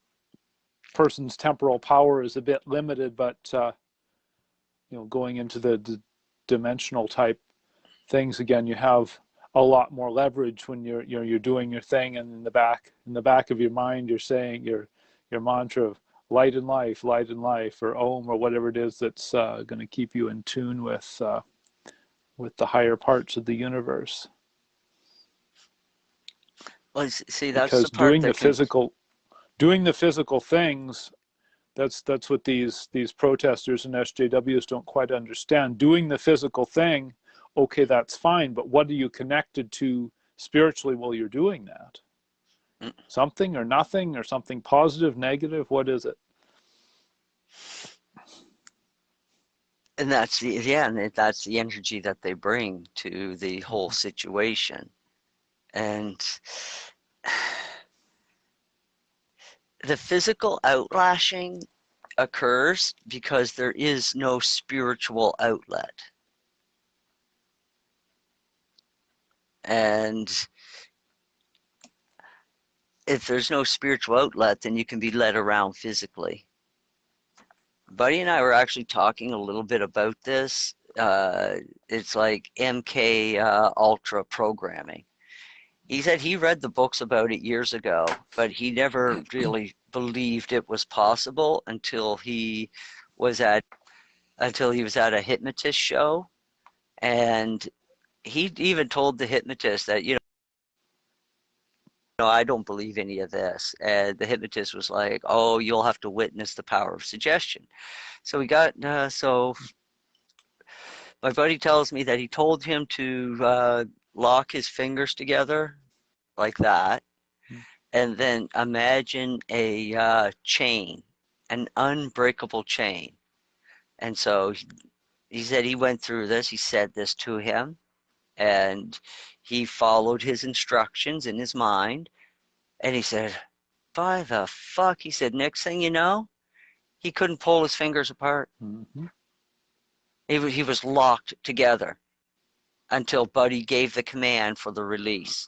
person's temporal power is a bit limited, but you know, going into the dimensional type things again, you have a lot more leverage when you're doing your thing, and in the back of your mind, you're saying your mantra of light and life, or Om, or whatever it is that's going to keep you in tune with the higher parts of the universe. Well, see, that's Because the part that can. Doing the physical things, that's what these protesters and SJWs don't quite understand. Doing the physical thing, okay, that's fine, but what are you connected to spiritually while you're doing that? Something or nothing, or something positive, negative? What is it? And that's that's the energy that they bring to the whole situation. And the physical outlashing occurs because there is no spiritual outlet. And if there's no spiritual outlet, then you can be led around physically. Buddy and I were actually talking a little bit about this. It's like MK Ultra programming. He said he read the books about it years ago, but he never really believed it was possible until he was at a hypnotist show, and he even told the hypnotist that, I don't believe any of this. And the hypnotist was like, "Oh, you'll have to witness the power of suggestion." So so my buddy tells me that he told him to lock his fingers together like that, and then imagine a chain, an unbreakable chain. And so he said he went through this, he said this to him, and he followed his instructions in his mind. And he said, by the fuck, he said, next thing you know, he couldn't pull his fingers apart. Mm-hmm. He was locked together until Buddy gave the command for the release.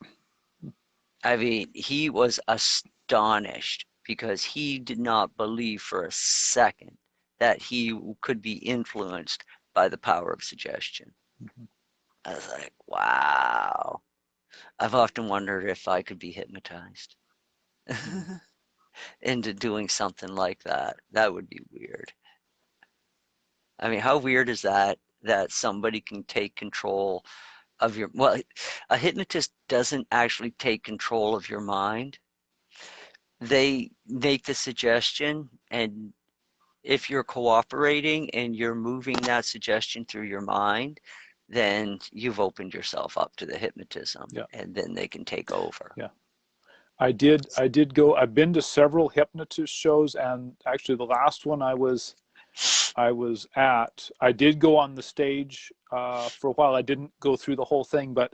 I mean, he was astonished because he did not believe for a second that he could be influenced by the power of suggestion. Mm-hmm. I was like, wow. I've often wondered if I could be hypnotized into doing something like that. That would be weird. I mean, how weird is that somebody can take control of your, well, a hypnotist doesn't actually take control of your mind. They make the suggestion, and if you're cooperating and you're moving that suggestion through your mind, then you've opened yourself up to the hypnotism, Yeah. and then they can take over. Yeah. I did go, I've been to several hypnotist shows, and actually the last one I was at, I did go on the stage for a while. I didn't go through the whole thing, but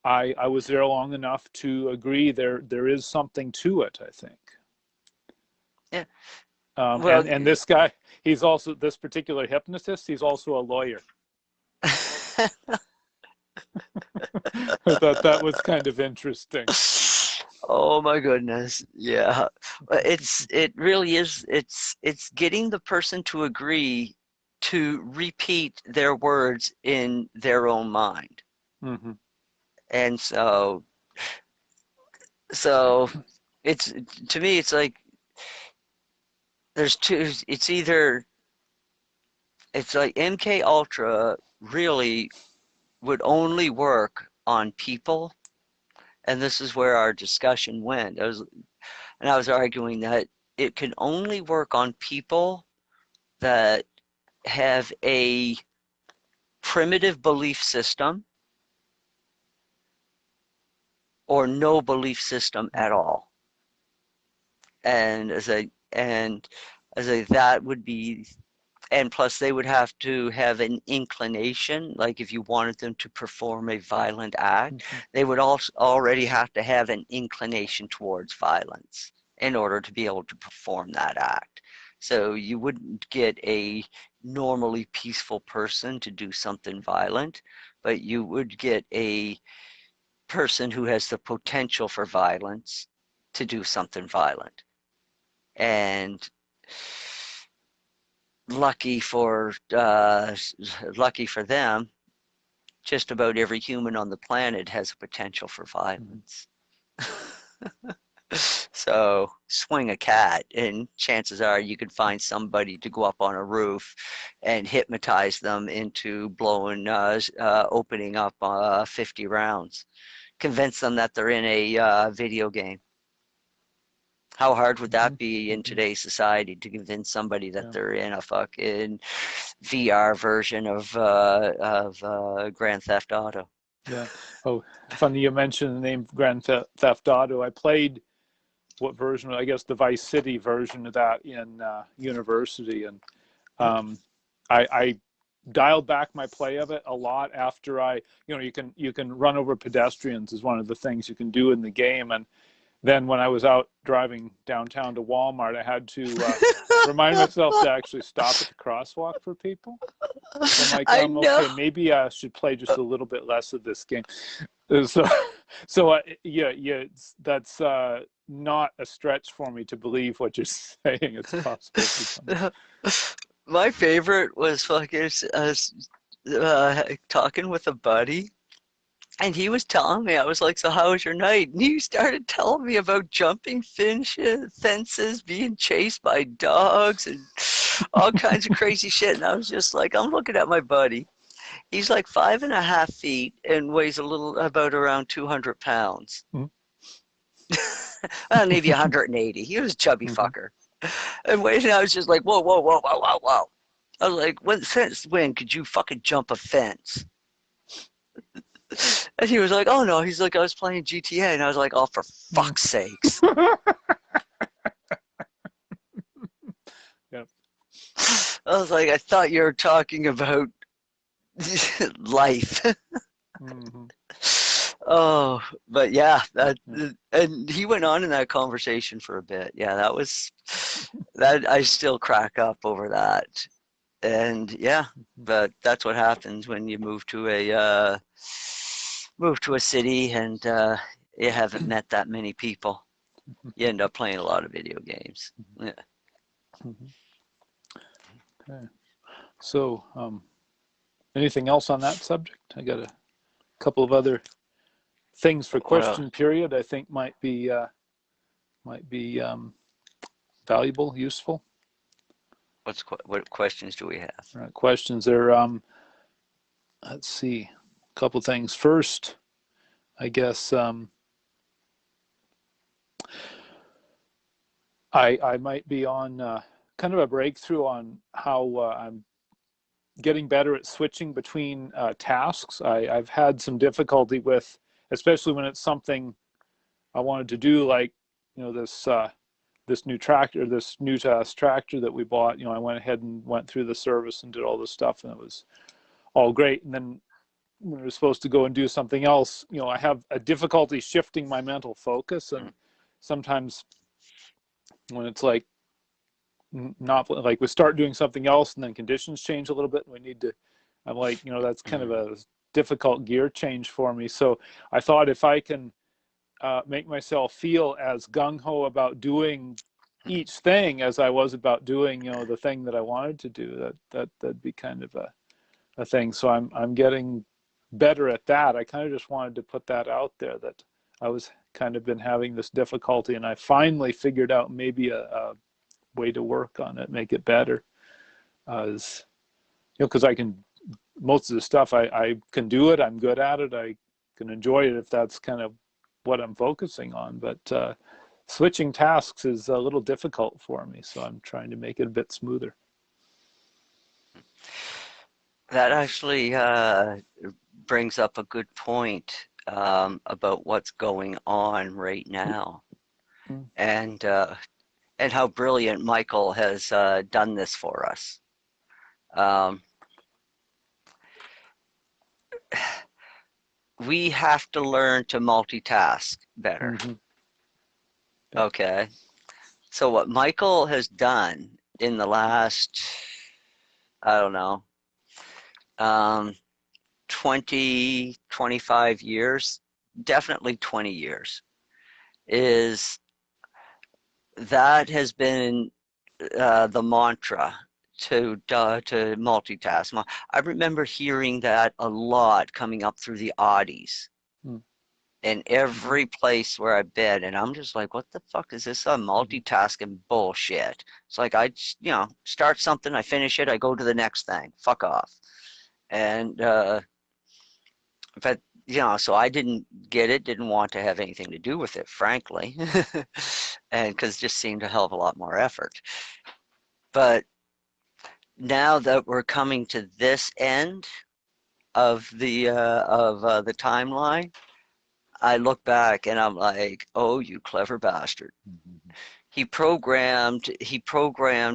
I was there long enough to agree there is something to it, I think. Yeah. Well, And this guy, he's also, this particular hypnotist, he's also a lawyer. I thought that was kind of interesting. oh my goodness. Yeah. It really is, it's getting the person to agree to repeat their words in their own mind. Mm-hmm. And so it's, to me, it's like there's two, it's like MK Ultra really would only work on people, and this is where our discussion went. I was arguing that it can only work on people that have a primitive belief system or no belief system at all. And that would be, and plus they would have to have an inclination, like if you wanted them to perform a violent act, Mm-hmm. they would also already have to have an inclination towards violence in order to be able to perform that act. So you wouldn't get a normally peaceful person to do something violent, but you would get a person who has the potential for violence to do something violent. And lucky for them, just about every human on the planet has a potential for violence. So swing a cat, and chances are you could find somebody to go up on a roof and hypnotize them into opening up 50 rounds. Convince them that they're in a video game. How hard would that be in today's society to convince somebody that they're in a fucking VR version of Grand Theft Auto? Yeah. Oh, funny you mentioned the name Grand Theft Auto. I played, what version? I guess the Vice City version of that in university, and I dialed back my play of it a lot after you can run over pedestrians is one of the things you can do in the game, and then when I was out driving downtown to Walmart, I had to remind myself to actually stop at the crosswalk for people. So I'm like, okay, maybe I should play just a little bit less of this game. So yeah, that's not a stretch for me to believe what you're saying. It's possible. My favorite was fucking talking with a buddy. And he was telling me, I was like, so how was your night? And he started telling me about jumping fences, being chased by dogs, and all kinds of crazy shit. And I was just like, I'm looking at my buddy. He's like 5.5 feet and weighs about around 200 pounds. Mm-hmm. Well, maybe 180. He was a chubby fucker. And I was just like, whoa, whoa, whoa, whoa, whoa, whoa. I was like, since when could you fucking jump a fence? And he was like, oh no, he's like, I was playing GTA, and I was like, oh, for Mm. fuck's sakes. Yep. I was like, I thought you were talking about life. Mm-hmm. Oh, but yeah, that, Yeah. and he went on in that conversation for a bit. Yeah, that was that I still crack up over that. And yeah, Mm-hmm. but that's what happens when you move to a city and you haven't met that many people. You end up playing a lot of video games. Yeah. Mm-hmm. Okay. So, anything else on that subject? I got a couple of other things for What else? question period. I think might be valuable, useful. What questions do we have? Questions are. Let's see, a couple things. First, I guess I might be on kind of a breakthrough on how I'm getting better at switching between tasks. I've had some difficulty with, especially when it's something I wanted to do, like this this new tractor, this new task tractor that we bought. I went ahead and went through the service and did all this stuff, and it was all great. And then when we're supposed to go and do something else, I have a difficulty shifting my mental focus, and sometimes when it's like not like we start doing something else and then conditions change a little bit and we need to, I'm like, that's kind of a difficult gear change for me. So I thought if I can make myself feel as gung-ho about doing each thing as I was about doing the thing that I wanted to do, that'd be kind of a thing. So I'm getting better at that. I kind of just wanted to put that out there, that I was kind of been having this difficulty, and I finally figured out maybe a way to work on it, make it better. As because I can, most of the stuff I can do it, I'm good at it, I can enjoy it if that's kind of what I'm focusing on. But switching tasks is a little difficult for me, so I'm trying to make it a bit smoother. That actually brings up a good point about what's going on right now, Mm. and how brilliant Michael has done this for us. Um, we have to learn to multitask better. Mm-hmm. Yep. Okay. So what Michael has done in the last, I don't know, um, 20, 25 years, definitely 20 years, is that has been the mantra to multitask. I remember hearing that a lot coming up through the Audis Mm. in every place where I've been, and I'm just like, what the fuck is this? Mm-hmm. Multitasking bullshit. It's like start something, I finish it, I go to the next thing. Fuck off. And but so I didn't get it, didn't want to have anything to do with it, frankly, and because it just seemed a hell of a lot more effort. But now that we're coming to this end of the timeline, I look back and I'm like, oh, you clever bastard. Mm-hmm. He programmed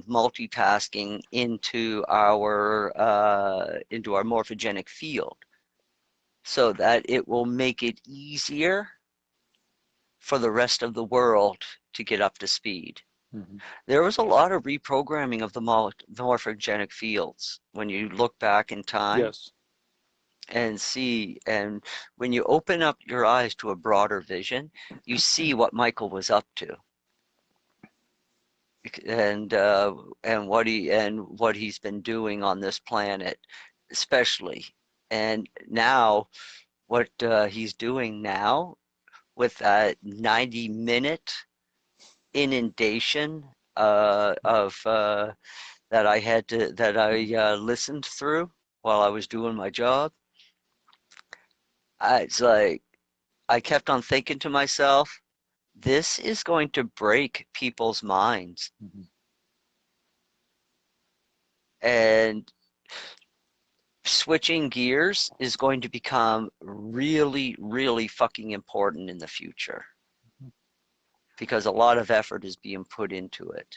multitasking into our morphogenic field so that it will make it easier for the rest of the world to get up to speed. Mm-hmm. There was a lot of reprogramming of the morphogenic fields when you look back in time Yes. and see, and when you open up your eyes to a broader vision, you see what Michael was up to, and what he's been doing on this planet, especially, and now what he's doing now with that 90-minute inundation of that I listened through while I was doing my job. It's like I kept on thinking to myself, this is going to break people's minds. Mm-hmm. And switching gears is going to become really, really fucking important in the future because a lot of effort is being put into it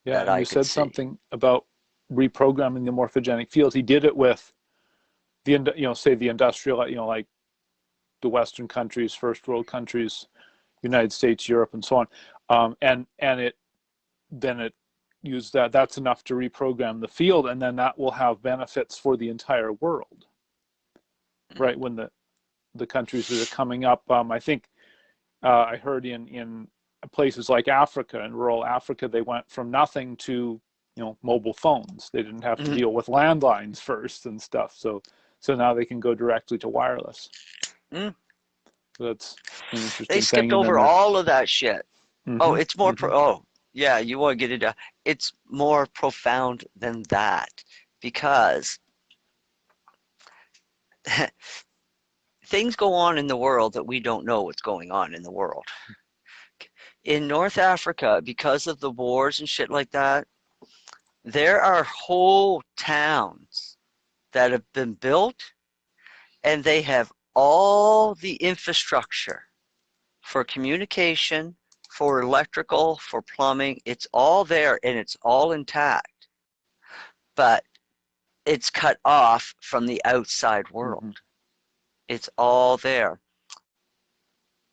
Yeah, that and I you could said see. something about reprogramming the morphogenic fields. He did it with say the industrial, like the Western countries, first world countries, United States, Europe, and so on. And it used that. That's enough to reprogram the field, and then that will have benefits for the entire world, Mm. right? When the countries that are coming up, I think I heard in places like Africa, in rural Africa, they went from nothing to mobile phones. They didn't have to Mm. deal with landlines first and stuff. So now they can go directly to wireless. Mm. So that's an They interesting thing. skipped And then over they're all of that shit. Oh, mm-hmm, it's more mm-hmm, oh, yeah, you want to get into it's more profound than that because things go on in the world that we don't know what's going on in the world. In North Africa, because of the wars and shit like that, there are whole towns that have been built and they have all the infrastructure for communication, for electrical, for plumbing. It's all there and it's all intact, but it's cut off from the outside world. mm-hmm, It's all there.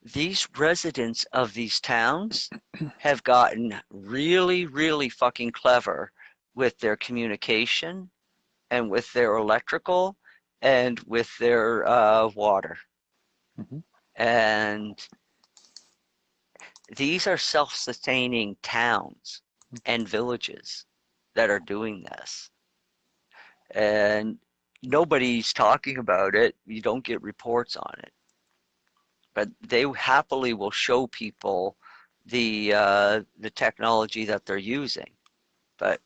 These residents of these towns have gotten really, really fucking clever with their communication and with their electrical and with their water. mm-hmm. And these are self-sustaining towns and villages that are doing this. And nobody's talking about it. You don't get reports on it. But they happily will show people the technology that they're using. But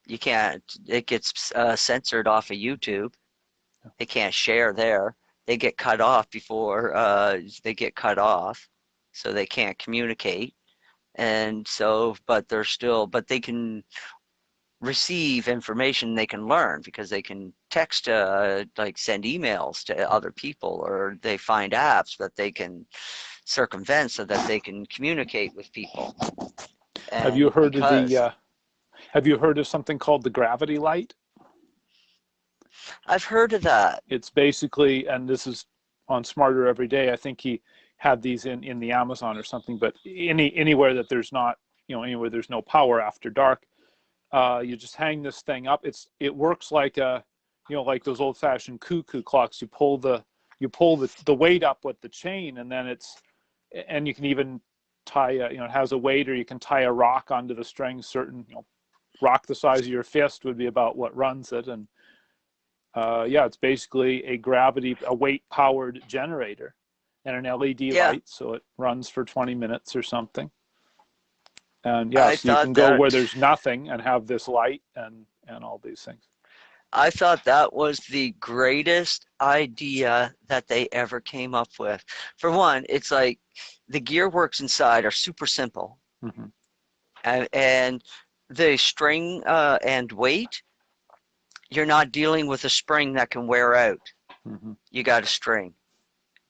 you can't, it gets censored off of YouTube. They can't share there. They get cut off before they get cut off, so they can't communicate. And so, but they're still, but they can receive information, they can learn because they can text, like send emails to other people, or they find apps that they can circumvent so that they can communicate with people. Have you And heard of the? because Have you heard of something called the gravity light? I've heard of that. It's basically, and this is on Smarter Every Day. I think he had these in the Amazon or something. But anywhere that there's not, anywhere there's no power after dark, you just hang this thing up. It works like like those old fashioned cuckoo clocks. You pull the weight up with the chain, and then and you can even tie it has a weight, or you can tie a rock onto the string. Certain rock the size of your fist would be about what runs it. And yeah, it's basically a weight powered generator and an LED Yeah, light, so it runs for 20 minutes or something. And yeah, I so you can thought go where that there's nothing and have this light and all these things. I thought that was the greatest idea that they ever came up with. For one, it's like the gear works inside are super simple, Mm-hmm. and the string and weight, you're not dealing with a spring that can wear out. Mm-hmm. You got a string,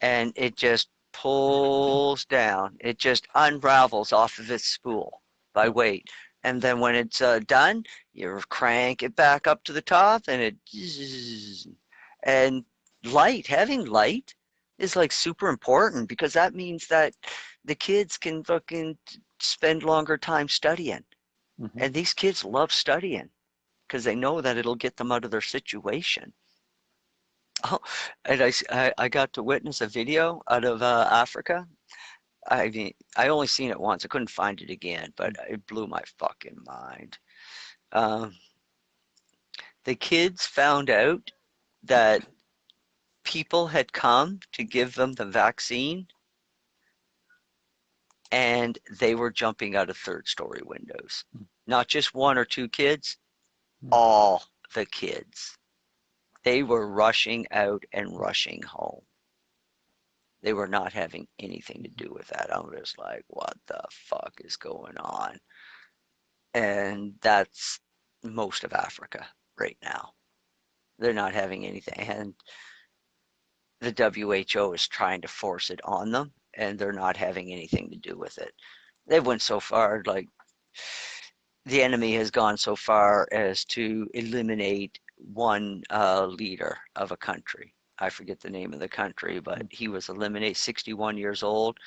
and it just pulls down. It just unravels off of its spool by Yep. weight. And then when it's done, you crank it back up to the top, and and having light is like super important because that means that the kids can fucking spend longer time studying. Mm-hmm. And these kids love studying because they know that it'll get them out of their situation. Oh, and I got to witness a video out of Africa. I mean, I only seen it once. I couldn't find it again, but it blew my fucking mind. Um, the kids found out that people had come to give them the vaccine, and they were jumping out of third-story windows. Not just one or two kids, Mm-hmm. all the kids. They were rushing out and rushing home. They were not having anything to do with that. I'm just like, what the fuck is going on? And that's most of Africa. right now. They're not having anything, and the WHO is trying to force it on them, and they're not having anything to do with it. They went so far, like the enemy has gone so far as to eliminate one leader of a country. I forget the name of the country, but he was eliminated, 61 years old,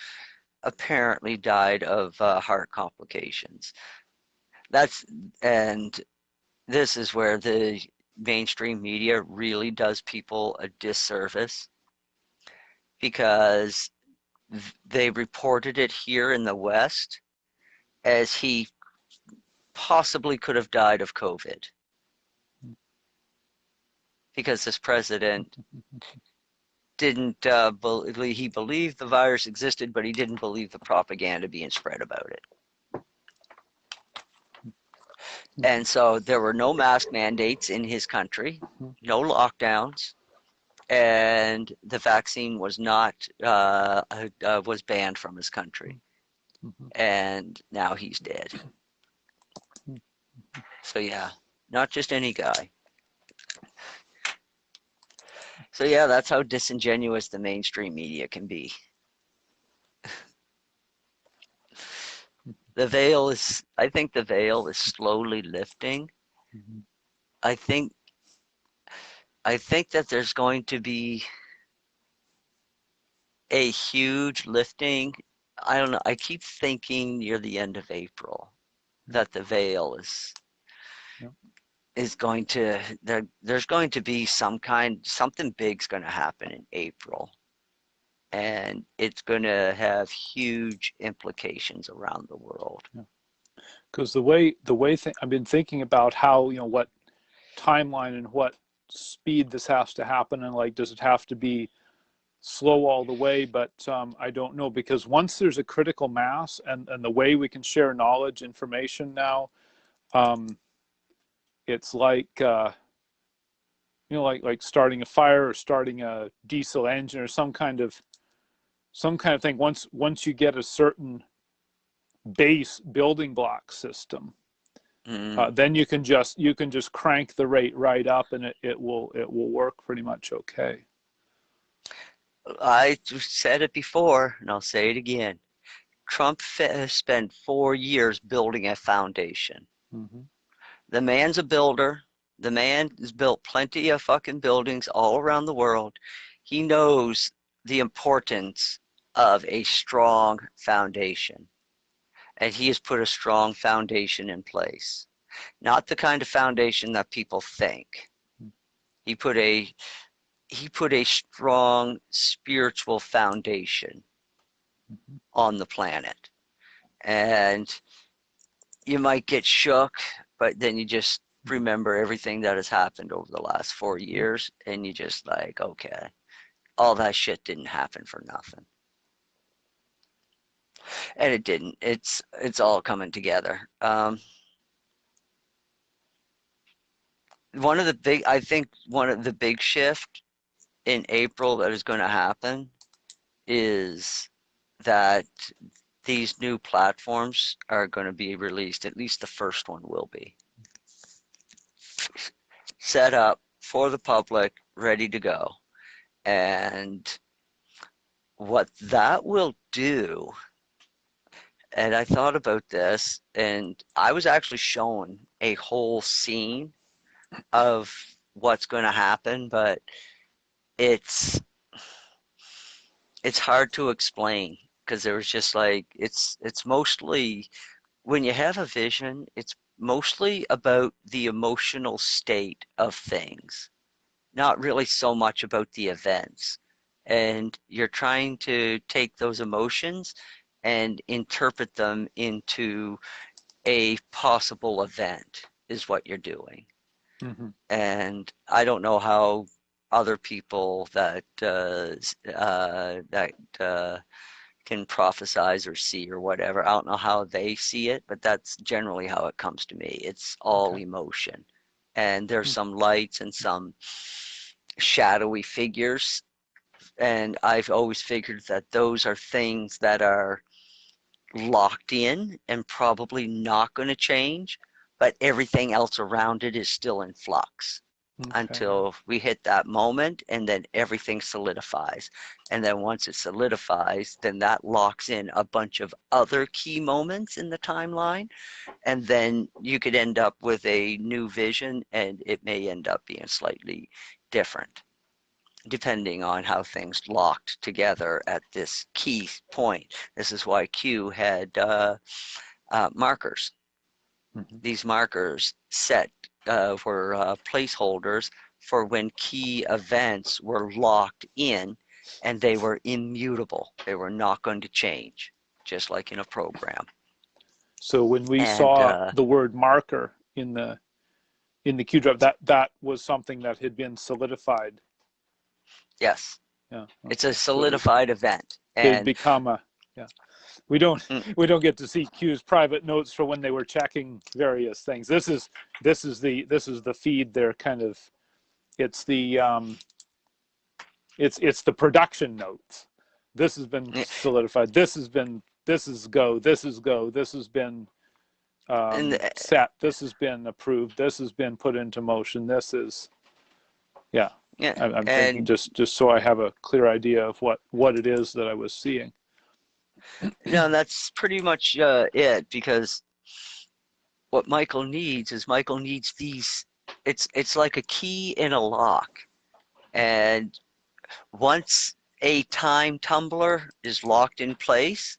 apparently died of heart complications. That's and this is where the mainstream media really does people a disservice, because they reported it here in the West as he possibly could have died of COVID, because this president didn't believe, he believed the virus existed, but he didn't believe the propaganda being spread about it. And so there were no mask mandates in his country, no lockdowns, and the vaccine was not was banned from his country. And now he's dead. So yeah, not just any guy. So yeah, that's how disingenuous the mainstream media can be. I think the veil is slowly lifting. I think that there's going to be a huge lifting. I don't know. I keep thinking near the end of April that the veil is going to there's going to be something big's going to happen in April, and it's going to have huge implications around the world. Because I've been thinking about how, what timeline and what speed this has to happen, and like, does it have to be slow all the way? But I don't know, because once there's a critical mass, and the way we can share knowledge, information now, it's like like starting a fire or starting a diesel engine or some kind of thing. Once you get a certain base building block system, then you can just crank the rate right up, and it will work pretty much okay. I said it before, and I'll say it again. Trump spent 4 years building a foundation. The man's a builder. The man has built plenty of fucking buildings all around the world. He knows the importance of a strong foundation, and he has put a strong foundation in place. Not the kind of foundation that people think. He put a strong spiritual foundation on the planet. And you might get shook, but then you just remember everything that has happened over the last 4 years, and you just like, okay, all that shit didn't happen for nothing. And it didn't. It's all coming together. I think one of the big shift in April that is going to happen is that these new platforms are going to be released. At least the first one will be set up for the public, ready to go. And what that will do, and I thought about this, and I was actually shown a whole scene of what's going to happen, but it's hard to explain, because there was just like, it's mostly, when you have a vision, it's mostly about the emotional state of things, not really so much about the events. And you're trying to take those emotions and interpret them into a possible event, is what you're doing. And I don't know how other people that can prophesize or see or whatever, I don't know how they see it, but that's generally how it comes to me. It's all emotion. And there's some lights and some shadowy figures. And I've always figured that those are things that are locked in and probably not going to change, but everything else around it is still in flux Okay. until we hit that moment, and then everything solidifies. And then once it solidifies, then that locks in a bunch of other key moments in the timeline. And then you could end up with a new vision, and it may end up being slightly different depending on how things locked together at this key point. This is why Q had markers. Mm-hmm. These markers set were placeholders for when key events were locked in, and they were immutable. They were not going to change, just like in a program. So when we And saw the word marker in the Q drive, that was something that had been solidified. yes, Yeah. it's a Okay. So solidified event. it had And become a, yeah. We don't get to see Q's private notes for when they were checking various things. This is the feed. They're kind of, it's the it's the production notes. This has been solidified. This is go. This is go. This has been and set. This has been approved. This has been put into motion. This is, yeah. yeah, I'm thinking and just so I have a clear idea of what it is that I was seeing. no, that's pretty much it, because what Michael needs is Michael needs these. It's like a key in a lock, and once a time tumbler is locked in place,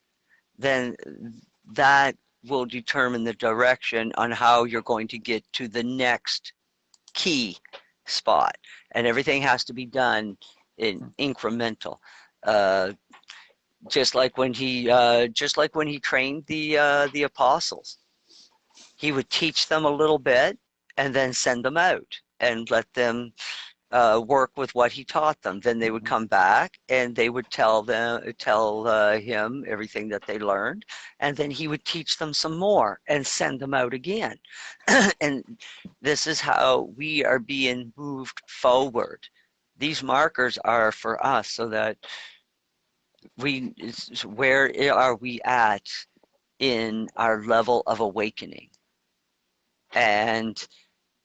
then that will determine the direction on how you're going to get to the next key spot, and everything has to be done in incremental. Uh, just like when he trained the apostles, he would teach them a little bit and then send them out and let them work with what he taught them. Then they would Mm-hmm. come back and they would tell him everything that they learned, and then he would teach them some more and send them out again. And this is how we are being moved forward. These markers are for us so that where are we at in our level of awakening? And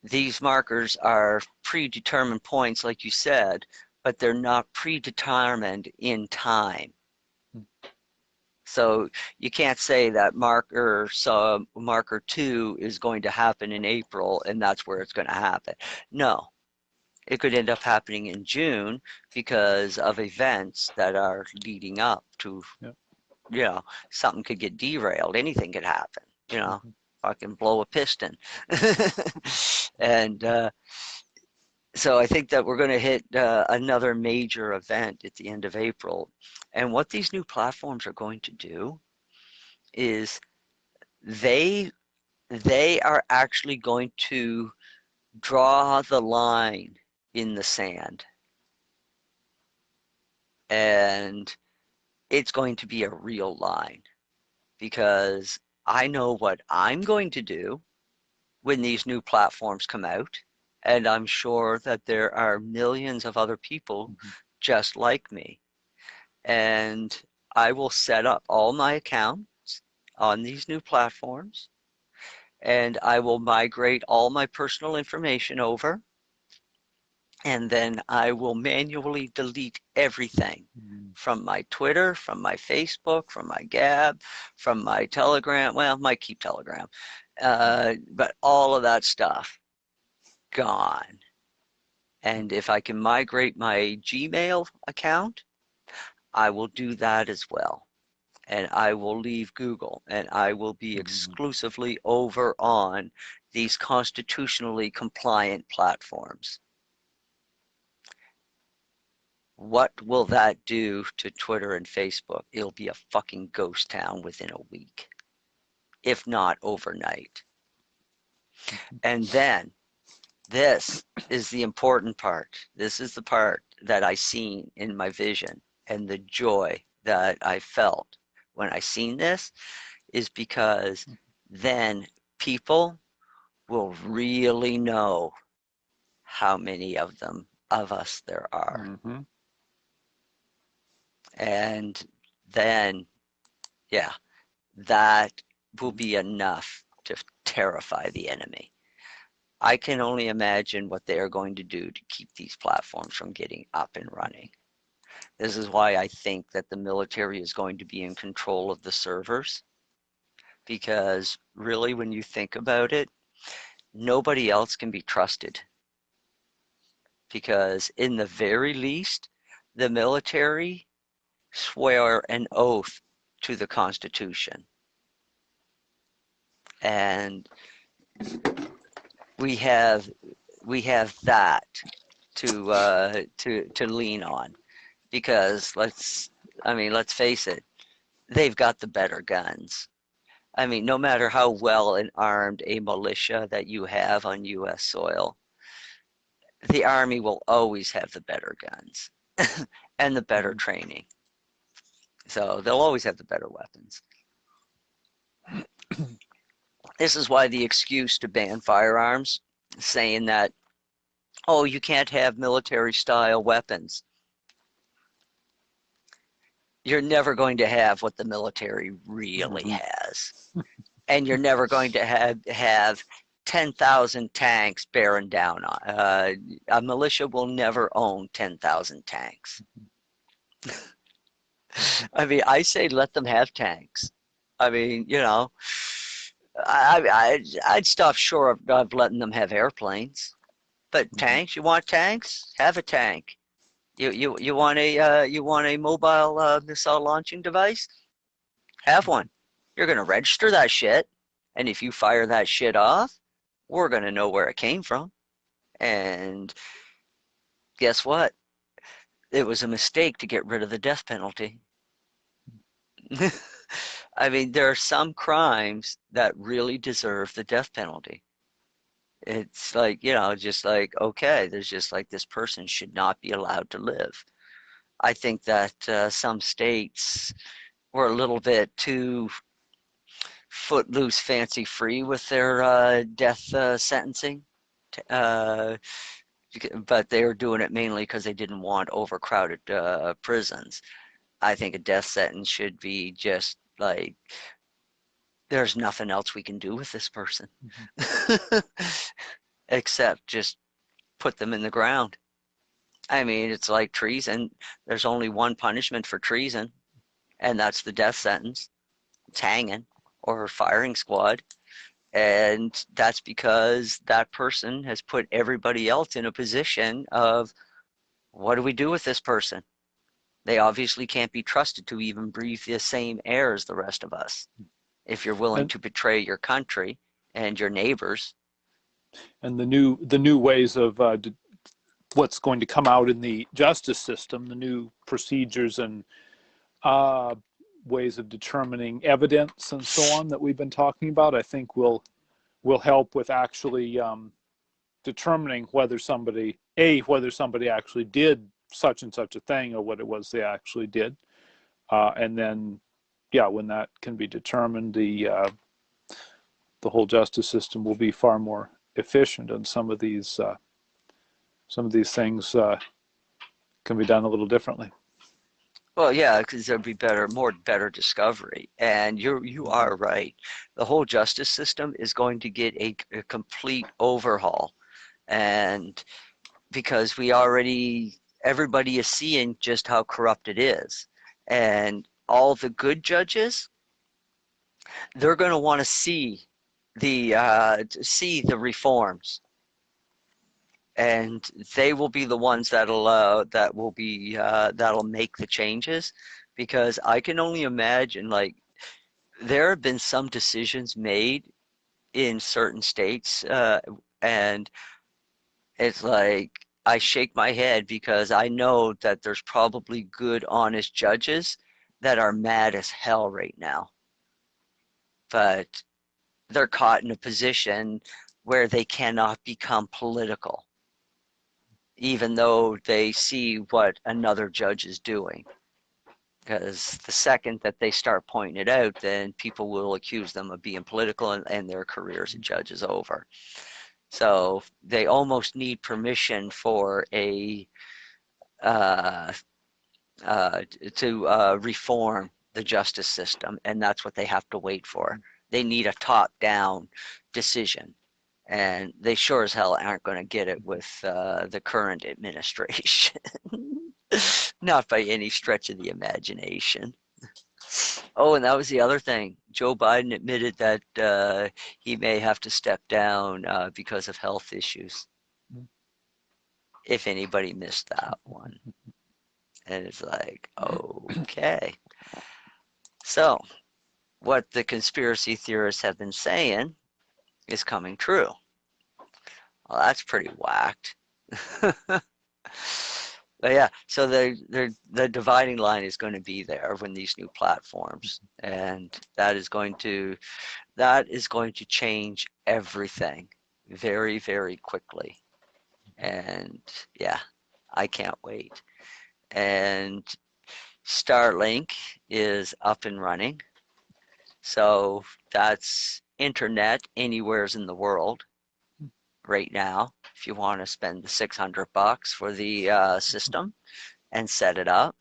these markers are predetermined points, like you said, but they're not predetermined in time. So you can't say that marker 2 is going to happen in April and that's where it's going to happen. No, it could end up happening in June because of events that are leading up to, Yep. Something could get derailed. Anything could happen, Mm-hmm. fucking blow a piston. And so I think that we're going to hit another major event at the end of April. And what these new platforms are going to do is they are actually going to draw the line in the sand. And it's going to be a real line, because I know what I'm going to do when these new platforms come out. And I'm sure that there are millions of other people Mm-hmm. just like me. And I will set up all my accounts on these new platforms, and I will migrate all my personal information over, and then I will manually delete everything from my Twitter, from my Facebook, from my Gab, from my Telegram. Well, might keep Telegram, but all of that stuff gone. And if I can migrate my Gmail account, I will do that as well. And I will leave Google, and I will be Mm-hmm. exclusively over on these constitutionally compliant platforms. What will that do to Twitter and Facebook? It'll be a fucking ghost town within a week, if not overnight. And then this is the important part. This is the part that I seen in my vision, and the joy that I felt when I seen this is because then people will really know how many of us there are. Mm-hmm. And then, yeah, that will be enough to terrify the enemy. I can only imagine what they are going to do to keep these platforms from getting up and running. This is why I think that the military is going to be in control of the servers, because really, when you think about it, nobody else can be trusted. Because in the very least, the military swear an oath to the Constitution. And we have that to lean on, because let's face it, they've got the better guns. I mean, no matter how well armed a militia that you have on U.S. soil, the Army will always have the better guns and the better training. So they'll always have the better weapons. This is why the excuse to ban firearms, saying that, oh, you can't have military style weapons. You're never going to have what the military really has. And you're never going to have 10,000 tanks bearing down on. A militia will never own 10,000 tanks. I mean, I say let them have tanks. I mean, you know, I'd stop short of letting them have airplanes. But tanks, you want tanks? Have a tank. You want a mobile missile launching device? Have one. You're gonna register that shit, and if you fire that shit off, we're gonna know where it came from. And guess what? It was a mistake to get rid of the death penalty. I mean, there are some crimes that really deserve the death penalty. It's like, you know, just like, okay, there's just like this person should not be allowed to live. I think that some states were a little bit too footloose, fancy free with their death sentencing. Uh, but they were doing it mainly because they didn't want overcrowded prisons. I think a death sentence should be just like, there's nothing else we can do with this person except just put them in the ground. I mean, it's like treason. There's only one punishment for treason, and that's the death sentence. It's hanging or firing squad. And that's because that person has put everybody else in a position of, what do we do with this person? They obviously can't be trusted to even breathe the same air as the rest of us. If you're willing to betray your country and your neighbors. And the new ways of what's going to come out in the justice system, the new procedures and ways of determining evidence and so on that we've been talking about, I think will help with actually determining whether somebody actually did such and such a thing, or what it was they actually did, and then, yeah, when that can be determined, the whole justice system will be far more efficient, and some of these things can be done a little differently. Well, yeah, because there'll be better discovery. And you are right. The whole justice system is going to get a complete overhaul. And because everybody is seeing just how corrupt it is. And all the good judges, they're going to want to see the reforms. And they will be the ones that'll make the changes, because I can only imagine, like, there have been some decisions made in certain states, and it's like I shake my head, because I know that there's probably good, honest judges that are mad as hell right now, but they're caught in a position where they cannot become political, even though they see what another judge is doing. Because the second that they start pointing it out, then people will accuse them of being political, and their career as a judge is over. So they almost need permission for to reform the justice system, and that's what they have to wait for. They need a top-down decision. And they sure as hell aren't going to get it with the current administration. Not by any stretch of the imagination. Oh, and that was the other thing. Joe Biden admitted that he may have to step down because of health issues. If anybody missed that one. And it's like, okay. So, what the conspiracy theorists have been saying is coming true. Well, that's pretty whacked. But yeah, so the dividing line is going to be there when these new platforms, and that is going to change everything very, very quickly. And yeah, I can't wait. And Starlink is up and running. So that's internet anywheres in the world right now. If you want to spend the $600 for the system and set it up.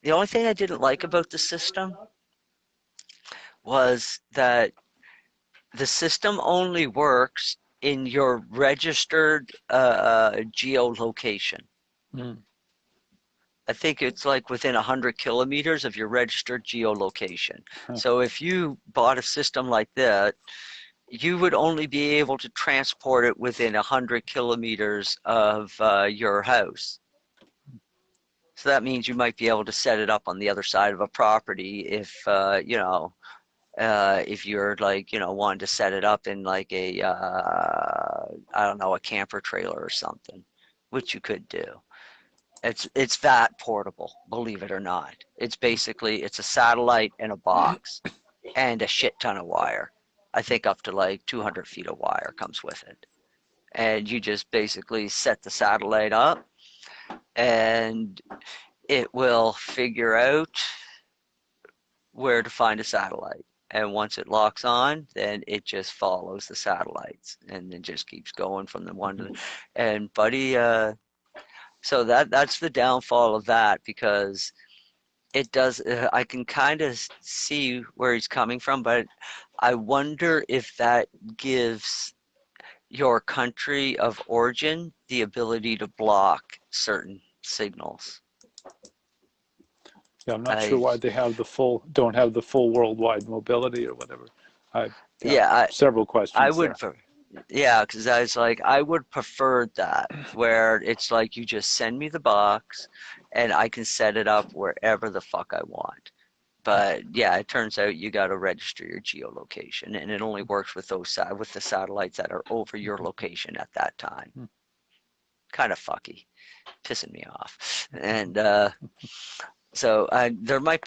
The only thing I didn't like about the system was that the system only works in your registered geolocation. Mm. I think it's like within 100 kilometers of your registered geolocation. Huh. So if you bought a system like that, you would only be able to transport it within 100 kilometers of your house. So that means you might be able to set it up on the other side of a property if, if you're like, wanting to set it up in like a, I don't know, a camper trailer or something, which you could do. It's that portable, believe it or not. It's a satellite and a box and a shit ton of wire. I think up to like 200 feet of wire comes with it. And you just basically set the satellite up and it will figure out where to find a satellite. And once it locks on, then it just follows the satellites and then just keeps going from the one to the, and buddy, so that's the downfall of that, because it does, I can kind of see where he's coming from, but I wonder if that gives your country of origin the ability to block certain signals. Yeah, I'm not sure I why they don't have the full worldwide mobility or whatever. yeah, Several I questions would, there. yeah, because I was like, I would prefer that, where it's like you just send me the box and I can set it up wherever the fuck I want. But yeah, it turns out you got to register your geolocation, and it only works with with the satellites that are over your location at that time. Kind of fucky, pissing me off. And so there might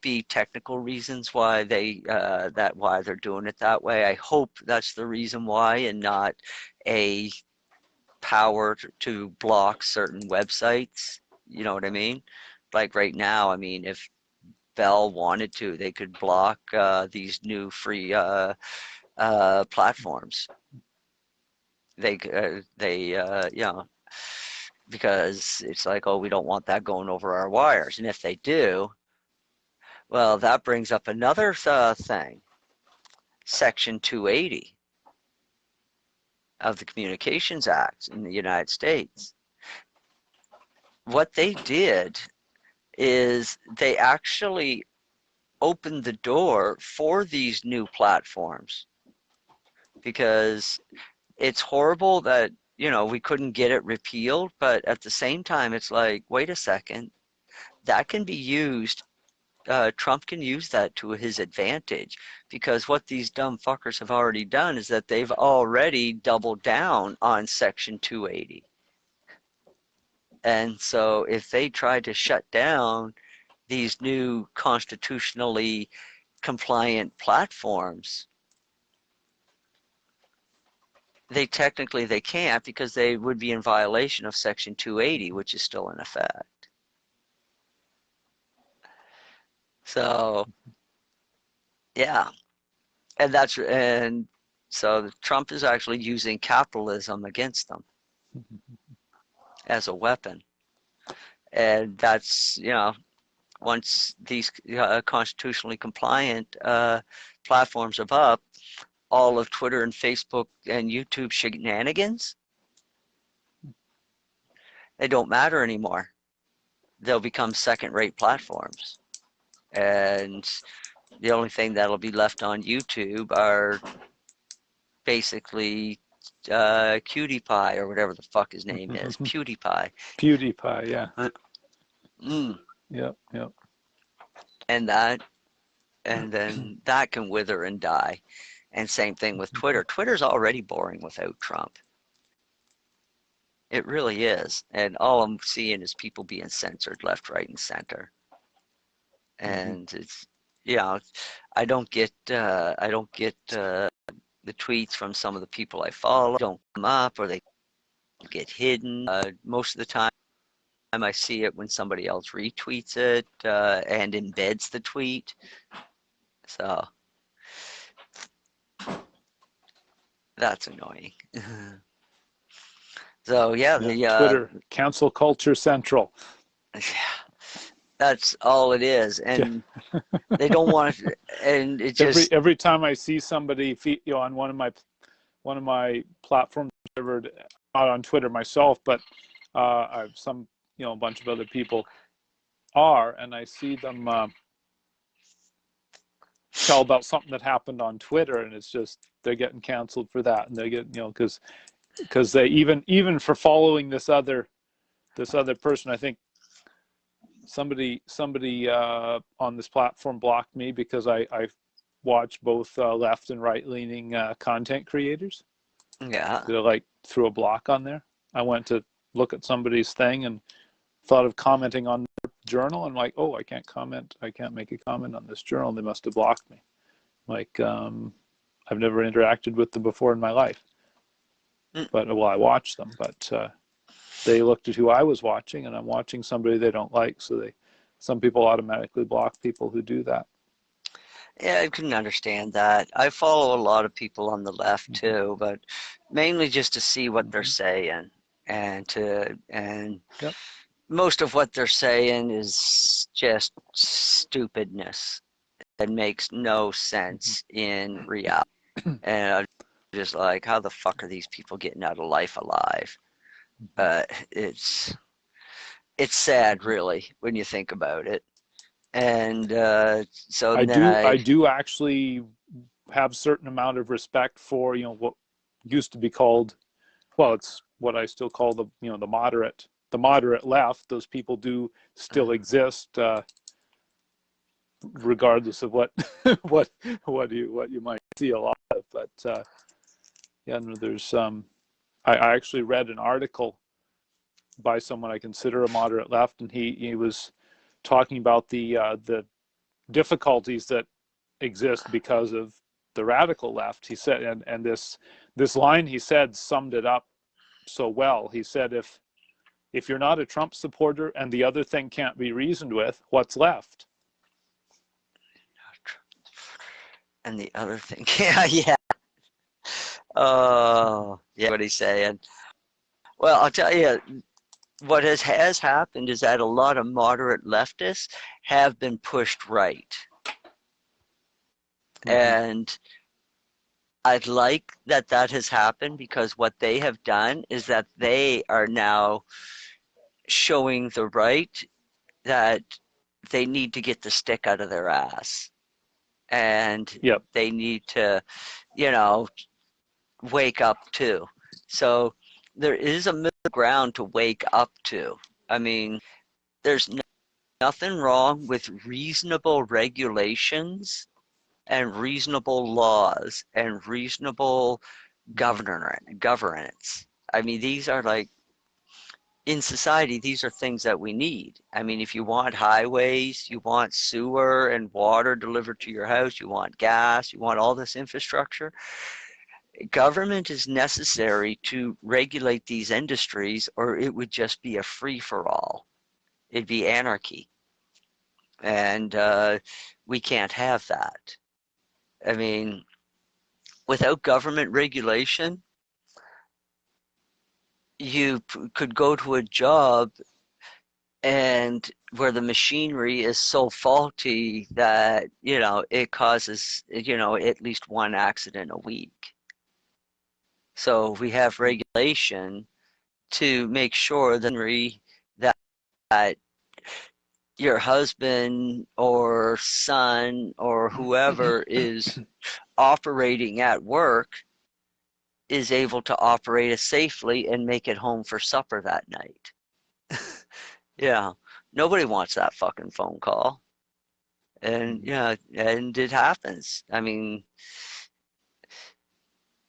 be technical reasons why why they're doing it that way. I hope that's the reason why, and not a power to block certain websites. You know what I mean? Like right now, I mean, if Bell wanted to, they could block these new free platforms. Because it's like, oh, we don't want that going over our wires. And if they do, well, that brings up another thing. Section 280 of the Communications Act in the United States. What they did is they actually opened the door for these new platforms, because it's horrible that, we couldn't get it repealed, but at the same time, it's like, wait a second, that can be used. Trump can use that to his advantage, because what these dumb fuckers have already done is that they've already doubled down on Section 280. And so if they try to shut down these new constitutionally compliant platforms, they can't, because they would be in violation of Section 280, which is still in effect. So yeah, and so Trump is actually using capitalism against them as a weapon. And that's, once these constitutionally compliant platforms of up all of Twitter and Facebook and YouTube shenanigans, they don't matter anymore. They'll become second-rate platforms. And the only thing that'll be left on YouTube are basically Cutie Pie or whatever the fuck his name is. PewDiePie. PewDiePie, yeah. Mm. Yep, yep. And then that can wither and die. And same thing with Twitter. Twitter's already boring without Trump. It really is. And all I'm seeing is people being censored left, right, and center. And it's, you know, I don't get the tweets from some of the people I follow. Don't come up, or they get hidden. Most of the time I see it when somebody else retweets it and embeds the tweet. So that's annoying. So yeah, Twitter, cancel culture central. Yeah, that's all it is, and they don't want to. And it just every time I see somebody, on one of my platforms, not on Twitter myself, but I've some a bunch of other people are, and I see them tell about something that happened on Twitter, and it's just they're getting canceled for that, and they get because they even for following this other person. I think somebody on this platform blocked me because I watch both left and right leaning content creators. Yeah. They like threw a block on there. I went to look at somebody's thing and thought of commenting on their journal. I'm like, oh, I can't comment. I can't make a comment on this journal. They must have blocked me. Like, I've never interacted with them before in my life. But well, I watched them, but they looked at who I was watching, and I'm watching somebody they don't like. So some people automatically block people who do that. Yeah, I couldn't understand that. I follow a lot of people on the left too, but mainly just to see what they're saying, and Yep. most of what they're saying is just stupidness that makes no sense in reality. And I'm just like, how the fuck are these people getting out of life alive? It's sad, really, when you think about it. And so I do actually have certain amount of respect for what used to be called, well, it's what I still call the the moderate left. Those people do still exist, regardless of what what you might see a lot of. But yeah, no, there's I actually read an article by someone I consider a moderate left, and he was talking about the difficulties that exist because of the radical left. He said, and this line he said summed it up so well. He said, if you're not a Trump supporter and the other thing can't be reasoned with, what's left? And the other thing, yeah. Oh, yeah, what he's saying. Well, I'll tell you, what has happened is that a lot of moderate leftists have been pushed right. And I'd like that has happened, because what they have done is that they are now showing the right that they need to get the stick out of their ass. And they need to, wake up too. So there is a middle ground to wake up to. I mean, there's nothing wrong with reasonable regulations and reasonable laws and reasonable governance. I mean, these are like, in society, these are things that we need. I mean, if you want highways, you want sewer and water delivered to your house, you want gas, you want all this infrastructure, government is necessary to regulate these industries, or it would just be a free-for-all. It'd be anarchy. And we can't have that. I mean, without government regulation, you could go to a job and where the machinery is so faulty that, it causes, at least one accident a week. So we have regulation to make sure that your husband or son or whoever is operating at work is able to operate it safely and make it home for supper that night. Yeah, nobody wants that fucking phone call. And yeah, and it happens. I mean,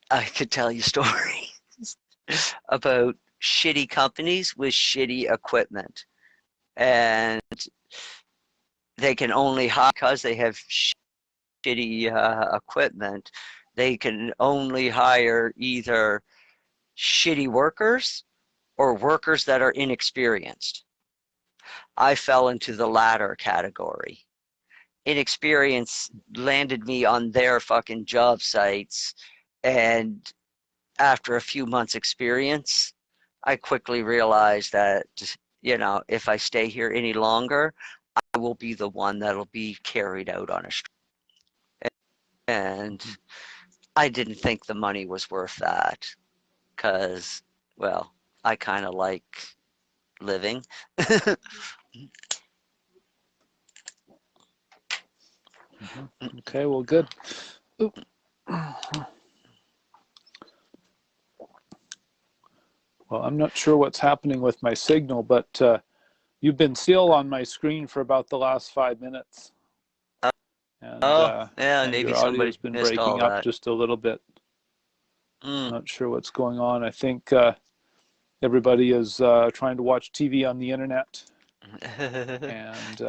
I could tell you stories about shitty companies with shitty equipment. And they can only hire because they have shitty equipment. They can only hire either shitty workers or workers that are inexperienced. I fell into the latter category. Inexperience landed me on their fucking job sites, and after a few months experience, I quickly realized that, if I stay here any longer, I will be the one that'll be carried out on a street. And I didn't think the money was worth that because, well, I kind of like living. Okay, well, good. Well, I'm not sure what's happening with my signal, but you've been still on my screen for about the last 5 minutes. Oh, yeah, And maybe your somebody audio's been missed all breaking up that. just a little bit. Not sure what's going on. I think everybody is trying to watch TV on the internet, and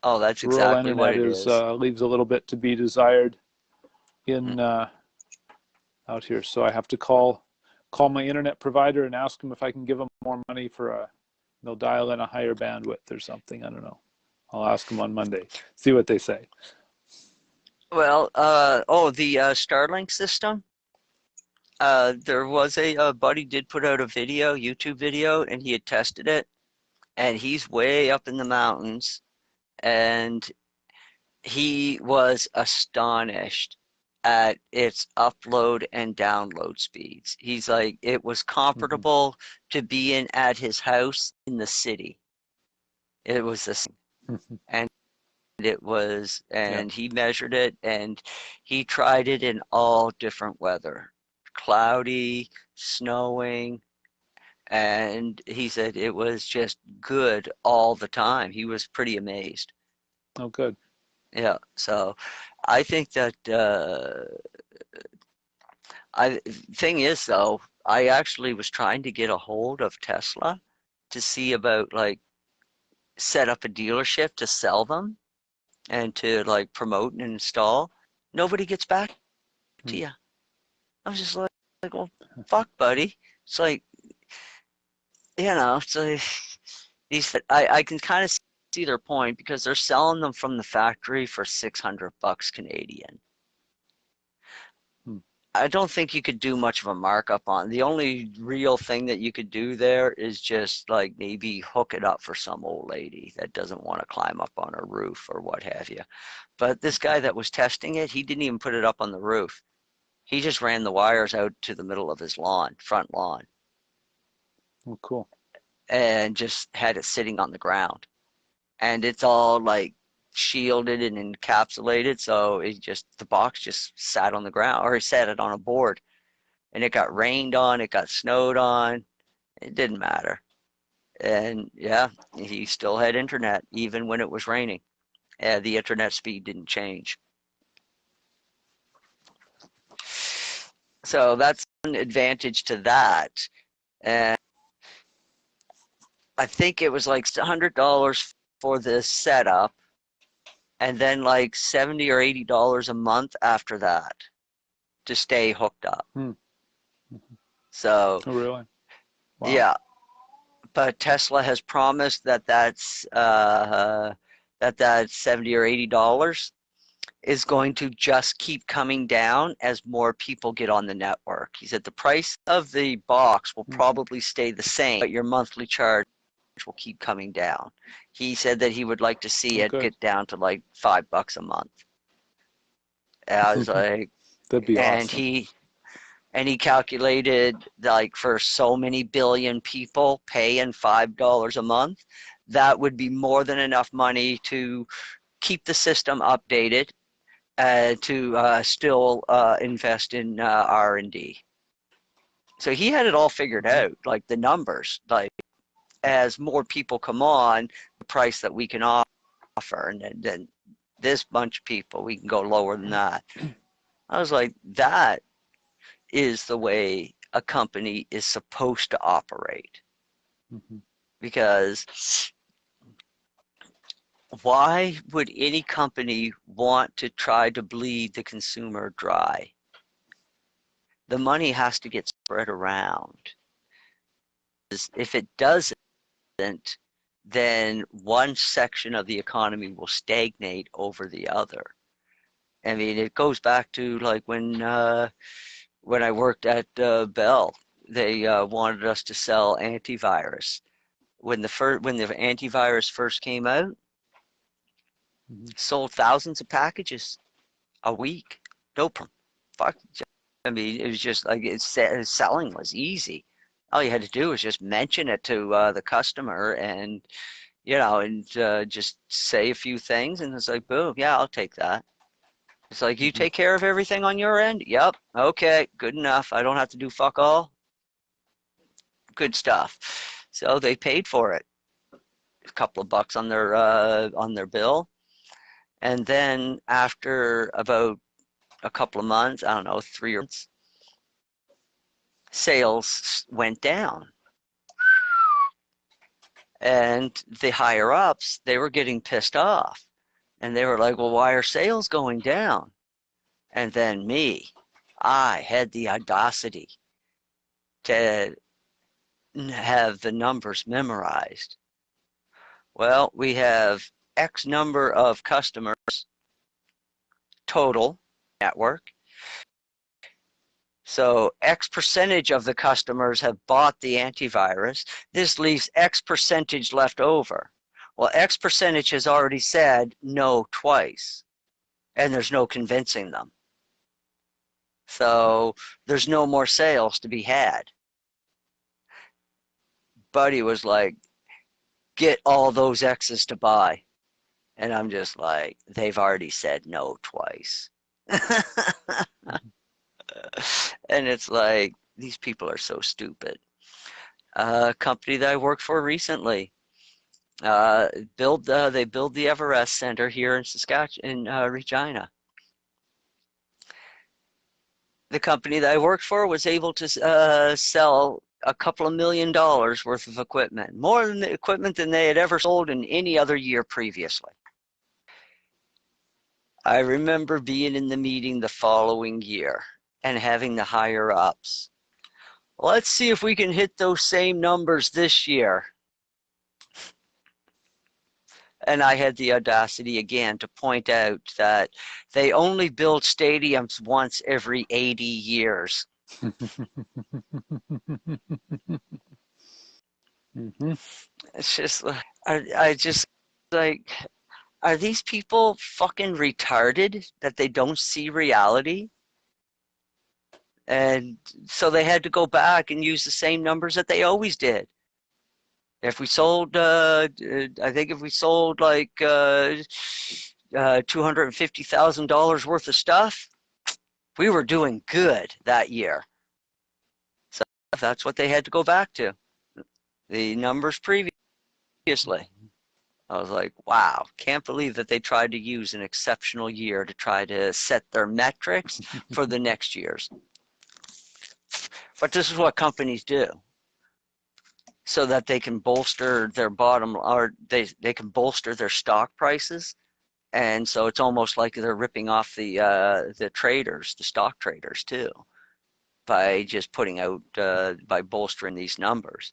Oh, that's rural exactly what internet it is is. leaves a little bit to be desired in out here. So I have to call my internet provider and ask them if I can give them more money for they'll dial in a higher bandwidth or something. I don't know. I'll ask them on Monday. See what they say. Well, the Starlink system. There was a buddy did put out a YouTube video, and he had tested it, and he's way up in the mountains, and he was astonished at its upload and download speeds. He's like, it was comparable to being at his house in the city. It was the same. And Yeah. he measured it, and he tried it in all different weather, cloudy, snowing, and he said it was just good all the time. He was pretty amazed. Oh, good. Yeah, so I think that I thing is though, I actually was trying to get a hold of Tesla to see about like set up a dealership to sell them and to like promote and install. Nobody gets back to you. I was just like, well, fuck, buddy. It's like, it's like I can kind of see their point because they're selling them from the factory for $600 Canadian. I don't think you could do much of a markup on. The only real thing that you could do there is just like maybe hook it up for some old lady that doesn't want to climb up on a roof or what have you. But this guy that was testing it, he didn't even put it up on the roof. He just ran the wires out to the middle of his front lawn, Oh, cool. and just had it sitting on the ground. And it's all like shielded and encapsulated, so the box just sat on the ground, or he sat it on a board, and it got rained on, it got snowed on, it didn't matter. And yeah, he still had internet even when it was raining. The internet speed didn't change. So that's an advantage to that. And I think it was like $100 for the setup, and then like $70 or $80 a month after that to stay hooked up. So, Oh, really? Wow. yeah, but Tesla has promised that's that 70 or $80 is going to just keep coming down as more people get on the network. He said the price of the box will probably stay the same, but your monthly charge will keep coming down. He said that he would like to see it Okay. get down to like $5 a month. And I was like, That'd be and awesome. he calculated like for so many billion people paying $5 a month, that would be more than enough money to keep the system updated, to still invest in R&D. So he had it all figured Mhm. out, like the numbers, like as more people come on, the price that we can offer, and then this bunch of people, we can go lower than that. I was like, that is the way a company is supposed to operate. Mhm. Because why would any company want to try to bleed the consumer dry? The money has to get spread around. If it doesn't, then one section of the economy will stagnate over the other. I mean, it goes back to like when I worked at Bell, they wanted us to sell antivirus. When the antivirus first came out, Mhm. sold thousands of packages a week. No problem. Fuck. I mean, it was just like selling was easy. All you had to do was just mention it to the customer, and just say a few things, and it's like, boom, yeah, I'll take that. It's like, you Mhm. take care of everything on your end? Yep. Okay, good enough. I don't have to do fuck all. Good stuff. So they paid for it. A couple of bucks on their bill. And then after about a couple of months, I don't know, 3 months, sales went down. And the higher ups, they were getting pissed off. And they were like, well, why are sales going down? And then I had the audacity to have the numbers memorized. Well, we have X number of customers total network. So X percentage of the customers have bought the antivirus. This leaves X percentage left over. Well, X percentage has already said no twice, and there's no convincing them. So there's no more sales to be had. Buddy was like, get all those X's to buy. And I'm just like, they've already said no twice. Mhm. And it's like, these people are so stupid. A company that I worked for recently, they build the Everest Center here in Saskatchewan, in Regina. The company that I worked for was able to sell a couple of $1 million worth of equipment, more than the equipment than they had ever sold in any other year previously. I remember being in the meeting the following year and having the higher ups. Let's see if we can hit those same numbers this year. And I had the audacity again to point out that they only build stadiums once every 80 years. Mhm. It's just, I just like, are these people fucking retarded that they don't see reality? And so they had to go back and use the same numbers that they always did. If we sold, I think if we sold like $250,000 worth of stuff, we were doing good that year. So that's what they had to go back to, the numbers previously. I was like, wow, can't believe that they tried to use an exceptional year to try to set their metrics for the next years. But this is what companies do so that they can bolster their bottom, or they can bolster their stock prices. And so it's almost like they're ripping off the traders, the stock traders too, by just putting out by bolstering these numbers.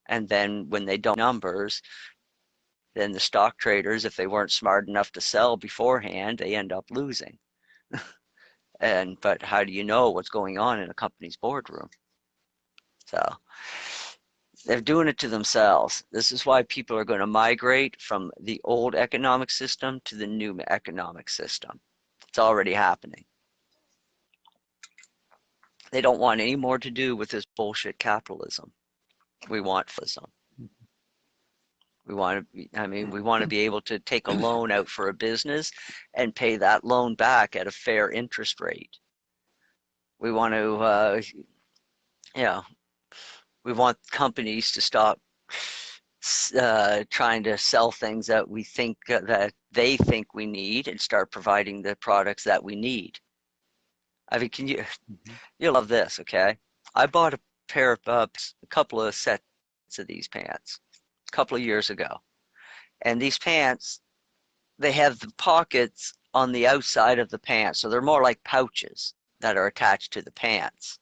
And then when they don't numbers, then the stock traders, if they weren't smart enough to sell beforehand, they end up losing. But how do you know what's going on in a company's boardroom? So They're doing it to themselves. This is why people are going to migrate from the old economic system to the new economic system. It's already happening. They don't want any more to do with this bullshit capitalism. We want fascism. We want to, we want to be able to take a loan out for a business and pay that loan back at a fair interest rate. We want to, we want companies to stop trying to sell things that we think that they think we need and start providing the products that we need. I mean, you'll love this, okay? I bought a pair of a couple of sets of these pants a couple of years ago. And these pants, they have the pockets on the outside of the pants. So they're more like pouches that are attached to the pants.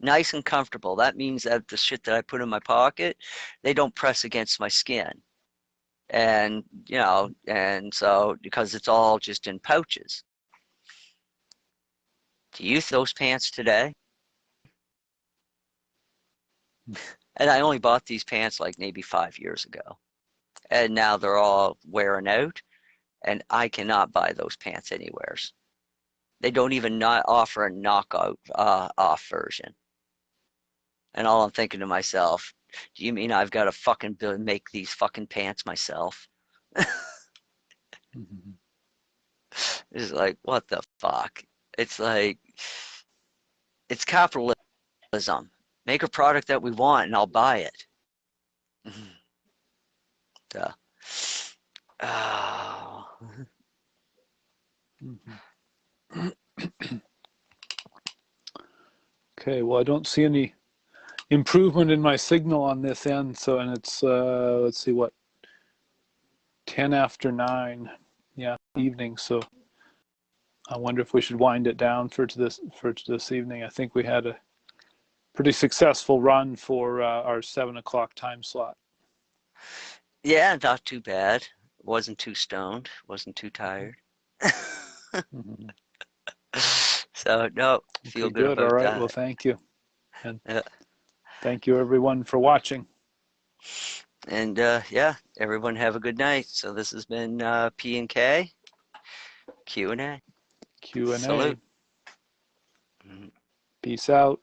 Nice and comfortable. That means that the shit that I put in my pocket, they don't press against my skin. And, and so because it's all just in pouches. Do you use those pants today? And I only bought these pants like maybe 5 years ago. And now they're all wearing out. And I cannot buy those pants anywhere. They don't even not offer a knockout off version. And all I'm thinking to myself, do you mean I've got to fucking make these fucking pants myself? It's like, what the fuck? It's like, it's capitalism. Make a product that we want and I'll buy it. Oh. Okay, well, I don't see any improvement in my signal on this end. So, and it's, let's see, what, 10 after 9, yeah, evening. So I wonder if we should wind it down for this evening. I think we had a pretty successful run for our 7 o'clock time slot. Yeah, not too bad. Wasn't too stoned. Wasn't too tired. So no, feel Okay, good about all right. that. Well, thank you, and thank you everyone for watching. And yeah, everyone have a good night. So this has been P&K Q&A. Q&A. Salute. Peace out.